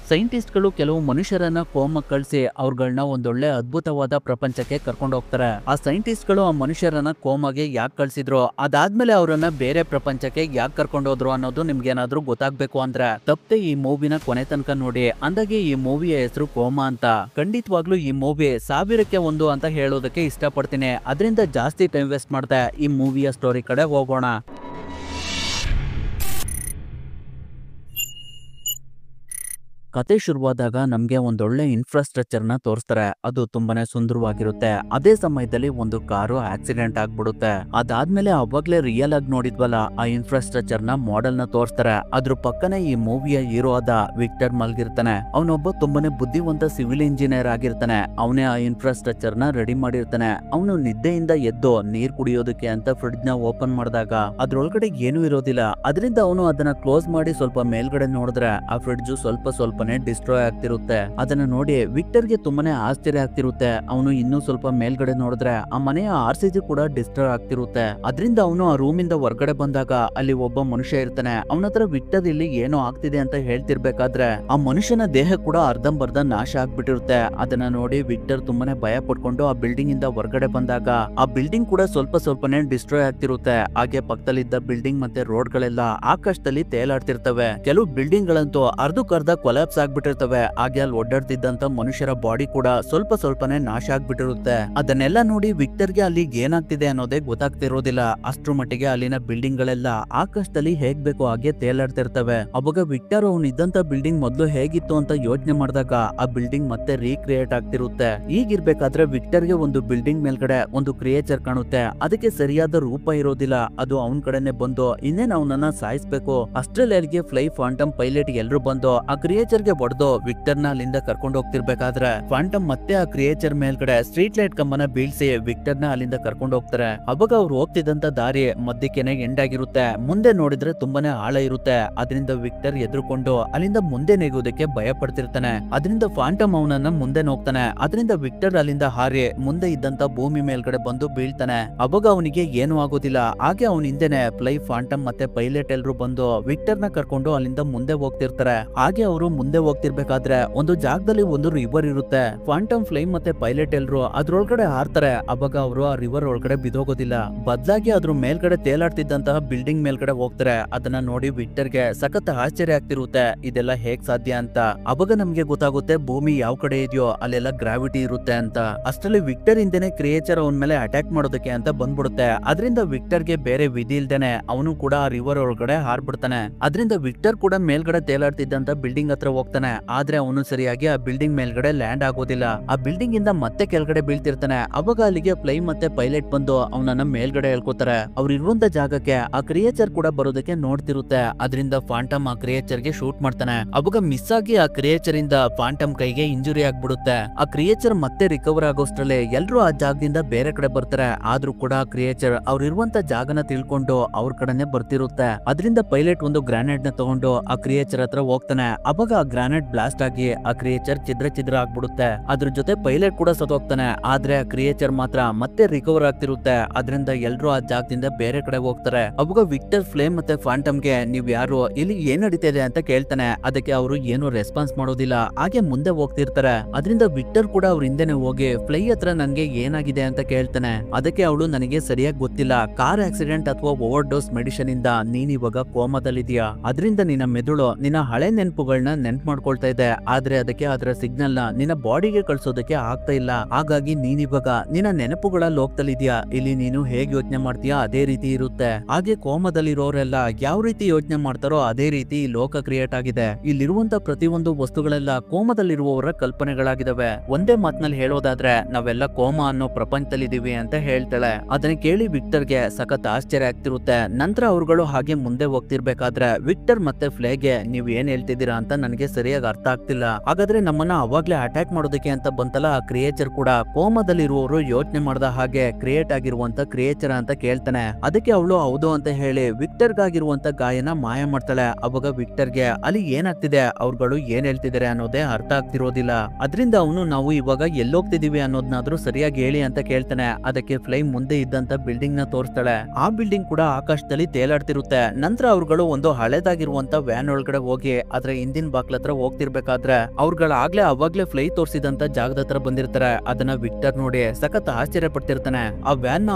ಸೈಂಟಿಸ್ಟ್ಗಳು ಕೆಲವು ಮನುಷ್ಯರನ್ನ ಕೋಮಕ್ಕೆ ಕಳಿಸಿ ಅವ್ರಗಳನ್ನ ಒಂದೊಳ್ಳೆ ಅದ್ಭುತವಾದ ಪ್ರಪಂಚಕ್ಕೆ ಕರ್ಕೊಂಡು ಹೋಗ್ತಾರೆ. ಆ ಸೈಂಟಿಸ್ಟ್ಗಳು ಆ ಮನುಷ್ಯರನ್ನ ಕೋಮಗೆ ಯಾಕೆ ಕಳ್ಸಿದ್ರು, ಅದಾದ್ಮೇಲೆ ಅವರನ್ನ ಬೇರೆ ಪ್ರಪಂಚಕ್ಕೆ ಯಾಕೆ ಕರ್ಕೊಂಡು ಹೋದ್ರು ಅನ್ನೋದು ನಿಮ್ಗೆ ಏನಾದ್ರೂ ಗೊತ್ತಾಗ್ಬೇಕು ಅಂದ್ರೆ ತಪ್ಪದೆ ಈ ಮೂವಿನ ಕೊನೆ ತನಕ ನೋಡಿ. ಅಂದಾಗೆ ಈ ಮೂವಿಯ ಹೆಸರು ಕೋಮಾ ಅಂತ. ಖಂಡಿತವಾಗ್ಲೂ ಈ ಮೂವಿ 1000ಕ್ಕೆ 1 ಅಂತ ಹೇಳೋದಕ್ಕೆ ಇಷ್ಟಪಡ್ತೀನಿ. ಅದರಿಂದ ಜಾಸ್ತಿ ಟೈಮ್ ವೇಸ್ಟ್ ಮಾಡ್ದೆ ಈ ಮೂವಿಯ ಸ್ಟೋರಿ ಕಡೆ ಹೋಗೋಣ. ಕತೆ ಶುರುವಾದಾಗ ನಮ್ಗೆ ಒಂದೊಳ್ಳೆ ಇನ್ಫ್ರಾಸ್ಟ್ರಕ್ಚರ್ ನ ತೋರಿಸ್ತಾರೆ. ಅದು ತುಂಬಾನೇ ಸುಂದರವಾಗಿರುತ್ತೆ. ಅದೇ ಸಮಯದಲ್ಲಿ ಒಂದು ಕಾರು ಆಕ್ಸಿಡೆಂಟ್ ಆಗ್ಬಿಡುತ್ತೆ. ಅದಾದ್ಮೇಲೆ ಅವಾಗ್ಲೇ ರಿಯಲ್ ಆಗಿ ನೋಡಿದ್ವಲ್ಲ ಆ ಇನ್ಫ್ರಾಸ್ಟ್ರಕ್ಚರ್ ನ ಮಾಡೆಲ್ ನ ತೋರಿಸ್ತಾರೆ. ಅದ್ರ ಪಕ್ಕನೆ ಈ ಮೂವಿಯ ಹೀರೋ ಆದ ವಿಕ್ಟರ್ ಮಲ್ಗಿರ್ತಾನೆ. ಅವನೊಬ್ಬ ತುಂಬಾನೇ ಬುದ್ಧಿವಂತ ಸಿವಿಲ್ ಇಂಜಿನಿಯರ್ ಆಗಿರ್ತಾನೆ. ಅವನೇ ಆ ಇನ್ಫ್ರಾಸ್ಟ್ರಕ್ಚರ್ ನ ರೆಡಿ ಮಾಡಿರ್ತಾನೆ. ಅವನು ನಿದ್ದೆಯಿಂದ ಎದ್ದು ನೀರ್ ಕುಡಿಯೋದಕ್ಕೆ ಅಂತ ಫ್ರಿಡ್ಜ್ ನ ಓಪನ್ ಮಾಡಿದಾಗ ಅದ್ರೊಳಗಡೆ ಏನೂ ಇರೋದಿಲ್ಲ. ಅದರಿಂದ ಅವನು ಅದನ್ನ ಕ್ಲೋಸ್ ಮಾಡಿ ಸ್ವಲ್ಪ ಮೇಲ್ಗಡೆ ನೋಡಿದ್ರೆ ಆ ಫ್ರಿಡ್ಜ್ ಸ್ವಲ್ಪ ಡಿಸ್ಟ್ರಾಯ್ ಆಗ್ತಿರುತ್ತೆ. ಅದನ್ನ ನೋಡಿ ವಿಕ್ಟರ್ಗೆ ತುಂಬಾನೇ ಆಶ್ಚರ್ಯ ಆಗ್ತಿರುತ್ತೆ. ಅವನು ಇನ್ನೂ ಸ್ವಲ್ಪ ಮೇಲ್ಗಡೆ ನೋಡಿದ್ರೆ ಆ ಮನೆಯ RCG ಕೂಡ ಡಿಸ್ಟ್ರಾಯ್ ಆಗ್ತಿರುತ್ತೆ. ಅದರಿಂದ ಅವನು ಆ ರೂಮ್ ಇಂದ ಹೊರಗಡೆ ಬಂದಾಗ ಅಲ್ಲಿ ಒಬ್ಬ ಮನುಷ್ಯ ಇರ್ತಾನೆ. ಅವನ ಹತ್ರ ವಿಕ್ಟರ್ ಇಲ್ಲಿ ಏನೋ ಆಗ್ತಿದೆ ಅಂತ ಹೇಳ್ತಿರ್ಬೇಕಾದ್ರೆ ಆ ಮನುಷ್ಯನ ದೇಹ ಕೂಡ ಅರ್ಧಂಬರ್ಧ ನಾಶ ಆಗ್ಬಿಟ್ಟಿರುತ್ತೆ. ಅದನ್ನ ನೋಡಿ ವಿಕ್ಟರ್ ತುಂಬಾನೇ ಭಯ ಪಡ್ಕೊಂಡು ಆ ಬಿಲ್ಡಿಂಗ್ ಇಂದ ಹೊರಗಡೆ ಬಂದಾಗ ಆ ಬಿಲ್ಡಿಂಗ್ ಕೂಡ ಸ್ವಲ್ಪನೇ ಡಿಸ್ಟ್ರಾಯ್ ಆಗ್ತಿರುತ್ತೆ. ಹಾಗೆ ಪಕ್ಕದಲ್ಲಿದ್ದ ಬಿಲ್ಡಿಂಗ್ ಮತ್ತೆ ರೋಡ್ ಗಳೆಲ್ಲ ಆಕಾಶದಲ್ಲಿ ತೇಲಾಡ್ತಿರ್ತವೆ. ಕೆಲವು ಬಿಲ್ಡಿಂಗ್ ಗಳಂತೂ ಅರ್ಧಕ್ಕರ್ಧ ಕೊಲ್ಯಾಪ್ಸ್ ಆಗ್ಬಿಟ್ಟಿರ್ತವೆ. ಹಾಗೆ ಅಲ್ಲಿ ಓಡಾಡ್ತಿದ್ದಂತ ಮನುಷ್ಯರ ಬಾಡಿ ಕೂಡ ಸ್ವಲ್ಪನೇ ನಾಶ ಆಗ್ಬಿಟ್ಟಿರುತ್ತೆ. ಅದನ್ನೆಲ್ಲ ನೋಡಿ ವಿಕ್ಟರ್ಗೆ ಅಲ್ಲಿ ಏನಾಗ್ತಿದೆ ಅನ್ನೋದೇ ಗೊತ್ತಾಗ್ತಿರೋದಿಲ್ಲ. ಅಷ್ಟ್ರ ಮಟ್ಟಿಗೆ ಅಲ್ಲಿನ ಬಿಲ್ಡಿಂಗ್ ಗಳೆಲ್ಲ ಆಕಾಶದಲ್ಲಿ ಹೇಗ್ ಬೇಕೋ ಹಾಗೆ ತೇಲಾಡ್ತಿರ್ತವೆ. ಅವಾಗ ವಿಕ್ಟರ್ ಅವನು ಇದ್ದಂತ ಬಿಲ್ಡಿಂಗ್ ಮೊದಲು ಹೇಗಿತ್ತು ಅಂತ ಯೋಚನೆ ಮಾಡಿದಾಗ ಆ ಬಿಲ್ಡಿಂಗ್ ಮತ್ತೆ ರೀಕ್ರಿಯೇಟ್ ಆಗ್ತಿರುತ್ತೆ. ಈಗಿರ್ಬೇಕಾದ್ರೆ ವಿಕ್ಟರ್ಗೆ ಒಂದು ಬಿಲ್ಡಿಂಗ್ ಮೇಲ್ಗಡೆ ಒಂದು ಕ್ರಿಯೇಚರ್ ಕಾಣುತ್ತೆ. ಅದಕ್ಕೆ ಸರಿಯಾದ ರೂಪ ಇರೋದಿಲ್ಲ. ಅದು ಅವನ್ ಕಡೆನೆ ಬಂದು ಇನ್ನೇನು ಅವನನ್ನ ಸಾಯಿಸ್ಬೇಕು. ಅಷ್ಟ್ರಲ್ಲಿ ಅಲ್ಲಿಗೆ ಫ್ಲೈ ಫಾಂಟಮ್ ಪೈಲಟ್ ಎಲ್ರು ಬಂದು ಆ ಕ್ರಿಯೇಚರ್ ಗೆ ಹೊಡೆದು ವಿಕ್ಟರ್ ನ ಅಲ್ಲಿಂದ ಕರ್ಕೊಂಡು ಹೋಗ್ತಿರ್ಬೇಕಾದ್ರೆ ಫಾಂಟಮ್ ಮತ್ತೆ ಆ ಕ್ರಿಯೇಚರ್ ಮೇಲ್ಗಡೆ ಸ್ಟ್ರೀಟ್ ಲೈಟ್ ಕಂಬನ ಬೀಳ್ಸಿ ವಿಕ್ಟರ್ ನ ಅಲ್ಲಿಂದ ಕರ್ಕೊಂಡು ಹೋಗ್ತಾರೆ. ಅವಾಗ ಅವ್ರು ಹೋಗ್ತಿದ್ದಂತ ದಾರಿ ಮಧ್ಯಕ್ಕೆನೆ ಎಂಡ್ ಆಗಿರುತ್ತೆ. ಮುಂದೆ ನೋಡಿದ್ರೆ ತುಂಬಾನೇ ಆಳ ಇರುತ್ತೆ. ಅದರಿಂದ ವಿಕ್ಟರ್ ಎದುರುಕೊಂಡು ಅಲ್ಲಿಂದ ಮುಂದೆ ನೆಗೋದಕ್ಕೆ ಭಯ ಪಡ್ತಿರ್ತಾನೆ. ಅದರಿಂದ ಫಾಂಟಮ್ ಅವನನ್ನ ಮುಂದೆ ಹೋಗ್ತಾನೆ. ಅದರಿಂದ ವಿಕ್ಟರ್ ಅಲ್ಲಿಂದ ಹಾರಿ ಮುಂದೆ ಇದ್ದಂತ ಭೂಮಿ ಮೇಲ್ಗಡೆ ಬಂದು ಬೀಳ್ತಾನೆ. ಅವಾಗ ಅವನಿಗೆ ಏನು ಆಗೋದಿಲ್ಲ. ಹಾಗೆ ಅವನ ಹಿಂದೆನೆ ಫ್ಲೈ ಫಾಂಟಮ್ ಮತ್ತೆ ಪೈಲಟ್ ಎಲ್ರು ಬಂದು ವಿಕ್ಟರ್ ನ ಕರ್ಕೊಂಡು ಅಲ್ಲಿಂದ ಮುಂದೆ ಹೋಗ್ತಿರ್ತಾರೆ. ಹಾಗೆ ಅವರು ಮುಂದೆ ಹೋಗ್ತಿರ್ಬೇಕಾದ್ರೆ ಒಂದು ಜಾಗದಲ್ಲಿ ಒಂದು ರಿವರ್ ಇರುತ್ತೆ. ಫಾಂಟಮ್ ಫ್ಲೈ ಮತ್ತೆ ಪೈಲಟ್ ಎಲ್ರು ಅದ್ರೊಳಗಡೆ ಹಾರ್ತಾರೆ. ಅವಾಗ ಅವರು ಆ ರಿವರ್ ಒಳಗಡೆ ಬಿದೋಗೋದಿಲ್ಲ. ಬದಲಾಗಿ ಅದ್ರ ಮೇಲ್ಗಡೆ ತೇಲಾಡ್ತಿದ್ದಂತಹ ಬಿಲ್ಡಿಂಗ್ ಮೇಲ್ಗಡೆ ಹೋಗ್ತಾರೆ. ಅದನ್ನ ನೋಡಿ ವಿಕ್ಟರ್ಗೆ ಸಖತ್ ಆಶ್ಚರ್ಯ ಆಗ್ತಿರುತ್ತೆ. ಇದೆಲ್ಲ ಹೇಗ್ ಸಾಧ್ಯ ಅಂತ. ಅವಾಗ ನಮ್ಗೆ ಗೊತ್ತಾಗುತ್ತೆ ಭೂಮಿ ಯಾವ ಕಡೆ ಇದೆಯೋ ಅಲ್ಲೆಲ್ಲ ಗ್ರಾವಿಟಿ ಇರುತ್ತೆ ಅಂತ. ಅಷ್ಟರಲ್ಲಿ ವಿಕ್ಟರ್ ಇಂದನೆ ಕ್ರಿಯೇಚರ್ ಅವನ ಮೇಲೆ ಅಟ್ಯಾಕ್ ಮಾಡೋದಕ್ಕೆ ಅಂತ ಬಂದ್ಬಿಡುತ್ತೆ. ಅದರಿಂದ ವಿಕ್ಟರ್ಗೆ ಬೇರೆ ವಿಧಿ ಇಲ್ದೇನೆ ಅವನು ಕೂಡ ಆ ರಿವರ್ ಒಳಗಡೆ ಹಾರ್ಬಿಡ್ತಾನೆ. ಅದರಿಂದ ವಿಕ್ಟರ್ ಕೂಡ ಮೇಲ್ಗಡೆ ತೇಲಾಡ್ತಿದ್ದಂತ ಬಿಲ್ಡಿಂಗ್ ಹತ್ರ ಹೋಗ್ತಾನೆ. ಆದ್ರೆ ಅವನು ಸರಿಯಾಗಿ ಆ ಬಿಲ್ಡಿಂಗ್ ಮೇಲ್ಗಡೆ ಲ್ಯಾಂಡ್ ಆಗೋದಿಲ್ಲ. ಆ ಬಿಲ್ಡಿಂಗ್ ಇಂದ ಮತ್ತೆ ಕೆಳಗಡೆ ಬೀಳ್ತಿರ್ತಾನೆ. ಅವಾಗ ಅಲ್ಲಿಗೆ ಫ್ಲೈ ಮತ್ತೆ ಪೈಲಟ್ ಬಂದು ಅವನನ್ನ ಮೇಲ್ಗಡೆ ಹೇಳ್ಕೊತಾರೆ. ಅವ್ರು ಇರುವಂತ ಜಾಗಕ್ಕೆ ಆ ಕ್ರಿಯೇಚರ್ ಕೂಡ ಬರೋದಕ್ಕೆ ನೋಡ್ತಿರುತ್ತೆ. ಅದರಿಂದ ಫಾಂಟಮ್ ಆ ಕ್ರಿಯೇಚರ್ ಗೆ ಶೂಟ್ ಮಾಡ್ತಾನೆ. ಅವಾಗ ಮಿಸ್ ಆಗಿ ಆ ಕ್ರಿಯೇಚರ್ ಇಂದ ಫಾಂಟಮ್ ಕೈಗೆ ಇಂಜುರಿ ಆಗ್ಬಿಡುತ್ತೆ. ಆ ಕ್ರಿಯೇಚರ್ ಮತ್ತೆ ರಿಕವರ್ ಆಗೋಷ್ಟ್ರಲ್ಲಿ ಎಲ್ರು ಆ ಜಾಗದಿಂದ ಬೇರೆ ಕಡೆ ಬರ್ತಾರೆ. ಆದ್ರೂ ಕೂಡ ಆ ಕ್ರಿಯೇಚರ್ ಅವ್ರು ಇರುವಂತ ಜಾಗನ ತಿಳ್ಕೊಂಡು ಅವ್ರ ಕಡೆನೆ ಬರ್ತಿರುತ್ತೆ. ಅದರಿಂದ ಪೈಲಟ್ ಒಂದು ಗ್ರಾನೇಡ್ ನ ತಗೊಂಡು ಆ ಕ್ರಿಯೇಚರ್ ಹತ್ರ ಹೋಗ್ತಾನೆ. ಅವಾಗ ಆ ಗ್ರಾನೇಡ್ ಬ್ಲಾಸ್ಟ್ ಆಗಿ ಆ ಕ್ರಿಯೇಚರ್ ಛಿದ್ರ ಆಗ್ಬಿಡುತ್ತೆ. ಅದ್ರ ಜೊತೆ ಪೈಲಟ್ ಕೂಡ ಸತ್ತೋಗ್ತಾನೆ. ಆದ್ರೆ ಆ ಕ್ರಿಯೇಚರ್ ಮಾತ್ರ ಮತ್ತೆ ರಿಕವರ್ ಆಗ್ತಿರುತ್ತೆ. ಅದರಿಂದ ಎಲ್ರು ಆ ಜಾಗದಿಂದ ಬೇರೆ ಕಡೆ ಹೋಗ್ತಾರೆ. ಅವಾಗ ವಿಕ್ಟರ್ ಫ್ಲೇಮ್ ಮತ್ತೆ ಫಾಂಟಮ್ಗೆ ನೀವ್ ಯಾರು, ಇಲ್ಲಿ ಏನ್ ನಡೀತಿದೆ ಅಂತ ಕೇಳ್ತಾನೆ. ಅದಕ್ಕೆ ಅವರು ಏನು ರೆಸ್ಪಾನ್ಸ್ ಮಾಡೋದಿಲ್ಲ. ಹಾಗೆ ಮುಂದೆ ಹೋಗ್ತಿರ್ತಾರೆ. ಅದರಿಂದ ವಿಕ್ಟರ್ ಕೂಡ ಅವ್ರ ಹಿಂದೆನೆ ಹೋಗಿ ಫ್ಲೈ ಹತ್ರ ನನ್ಗೆ ಏನಾಗಿದೆ ಅಂತ ಕೇಳ್ತಾನೆ. ಅದಕ್ಕೆ ಅವಳು ನನಗೆ ಸರಿಯಾಗಿ ಗೊತ್ತಿಲ್ಲ, ಕಾರ್ ಆಕ್ಸಿಡೆಂಟ್ ಅಥವಾ ಓವರ್ ಡೋಸ್ ಮೆಡಿಸಿನ್ ಇಂದ ನೀನ್ ಇವಾಗ ಕೋಮಾದಲ್ಲಿದ್ಯಾ. ಅದರಿಂದ ನಿನ್ನ ಮೆದುಳು ನಿನ್ನ ಹಳೆ ನೆನಪುಗಳನ್ನ ನೆನ್ಪು ಮಾಡ್ಕೊಳ್ತಾ ಇದೆ. ಆದ್ರೆ ಅದಕ್ಕೆ ಅದರ ಸಿಗ್ನಲ್ ನ ನಿನ್ನ ಬಾಡಿಗೆ ಕಳ್ಸೋದಕ್ಕೆ ಆಗ್ತಾ ಇಲ್ಲ. ಹಾಗಾಗಿ ನೀನಿವಾಗ ನಿನ್ನ ನೆನಪುಗಳ ಲೋಕದಲ್ಲಿದ್ಯಾ. ಇಲ್ಲಿ ನೀನು ಹೇಗ್ ಯೋಚನೆ ಮಾಡ್ತೀಯಾ ಅದೇ ರೀತಿ ಇರುತ್ತೆ. ಹಾಗೆ ಕೋಮದಲ್ಲಿರೋರೆಲ್ಲ ಯಾವ ರೀತಿ ಯೋಚನೆ ಮಾಡ್ತಾರೋ ಅದೇ ರೀತಿ ಈ ಲೋಕ ಕ್ರಿಯೇಟ್ ಆಗಿದೆ. ಇಲ್ಲಿರುವಂತ ಪ್ರತಿಯೊಂದು ವಸ್ತುಗಳೆಲ್ಲ ಕೋಮದಲ್ಲಿರುವವರ ಕಲ್ಪನೆಗಳಾಗಿದ್ದಾವೆ. ಒಂದೇ ಮಾತಿನಲ್ಲಿ ಹೇಳೋದಾದ್ರೆ ನಾವೆಲ್ಲ ಕೋಮಾ ಅನ್ನೋ ಪ್ರಪಂಚದಲ್ಲಿದ್ದೀವಿ ಅಂತ ಹೇಳ್ತಾಳೆ. ಅದನ್ನ ಕೇಳಿ ವಿಕ್ಟರ್ಗೆ ಸಖತ್ ಆಶ್ಚರ್ಯ ಆಗ್ತಿರುತ್ತೆ. ನಂತರ ಅವ್ರುಗಳು ಹಾಗೆ ಮುಂದೆ ಹೋಗ್ತಿರ್ಬೇಕಾದ್ರೆ ವಿಕ್ಟರ್ ಮತ್ತೆ ಫ್ಲೇಗೆ ನೀವ್ ಏನ್ ಹೇಳ್ತಿದ್ದೀರಾ ಅಂತ ನನಗೆ ಸರಿಯಾಗಿ ಅರ್ಥ ಆಗ್ತಿಲ್ಲ. ಹಾಗಾದ್ರೆ ನಮ್ಮನ್ನ ಅವಾಗ್ಲೇ ಅಟ್ಯಾಕ್ ಮಾಡೋದಕ್ಕೆ ಅಂತ ಬಂತಲ್ಲ ಆ ಕ್ರಿಯೇಚರ್ ಕೂಡ ಕೋಮದಲ್ಲಿರುವವರು ಯೋಚನೆ ಮಾಡ್ದ ಹಾಗೆ ಕ್ರಿಯೇಟ್ ಆಗಿರುವಂತ ಕ್ರಿಯೇಚರ್ ಅಂತ ಕೇಳ್ತಾನೆ. ಅದಕ್ಕೆ ಅವಳು ಹೌದು ಅಂತ ಹೇಳಿ ವಿಕ್ಟರ್ಗಾಗಿರುವಂತ ಗಾಯನ ಮಾಯ ಮಾಡ್ತಾಳೆ. ಅವಾಗ ವಿಕ್ಟರ್ಗೆ ಅಲ್ಲಿ ಏನಾಗ್ತಿದೆ, ಅವ್ರುಗಳು ಏನ್ ಹೇಳ್ತಿದ್ದಾರೆ ಅನ್ನೋದೇ ಅರ್ಥ ಆಗ್ತಿರೋದಿಲ್ಲ. ಅದರಿಂದ ಅವನು ನಾವು ಇವಾಗ ಎಲ್ಲೋಗ್ತಿದೀವಿ ಅನ್ನೋದನ್ನಾದ್ರೂ ಸರಿಯಾಗಿ ಹೇಳಿ ಅಂತ ಕೇಳ್ತಾನೆ. ಅದಕ್ಕೆ ಫ್ಲೈ ಮುಂದೆ ಇದ್ದಂತ ಬಿಲ್ಡಿಂಗ್ ನ ತೋರಿಸ್ತಾಳೆ. ಆ ಬಿಲ್ಡಿಂಗ್ ಕೂಡ ಆಕಾಶದಲ್ಲಿ ತೇಲಾಡ್ತಿರುತ್ತೆ. ನಂತರ ಅವ್ರುಗಳು ಒಂದು ಹಳೆದಾಗಿರುವಂತ ವ್ಯಾನ್ ಒಳಗಡೆ ಹೋಗಿ ಅದ್ರ ಹಿಂದಿನ ಬಾಕ್ಲ ಮಕ್ಳ ಹತ್ರ ಹೋಗ್ತಿರ್ಬೇಕಾದ್ರೆ ಅವ್ರುಗಳಾಗ್ಲೇ ಅವಾಗ್ಲೇ ಫ್ಲೈ ತೋರಿಸಿದಂತ ಜಾಗದ ಹತ್ರ ಬಂದಿರ್ತಾರೆ. ಅದನ್ನ ವಿಕ್ಟರ್ ನೋಡಿ ಸಖತ್ ಆಶ್ಚರ್ಯ ಪಡ್ತಿರ್ತಾನೆ. ಆ ವ್ಯಾನ್ ನ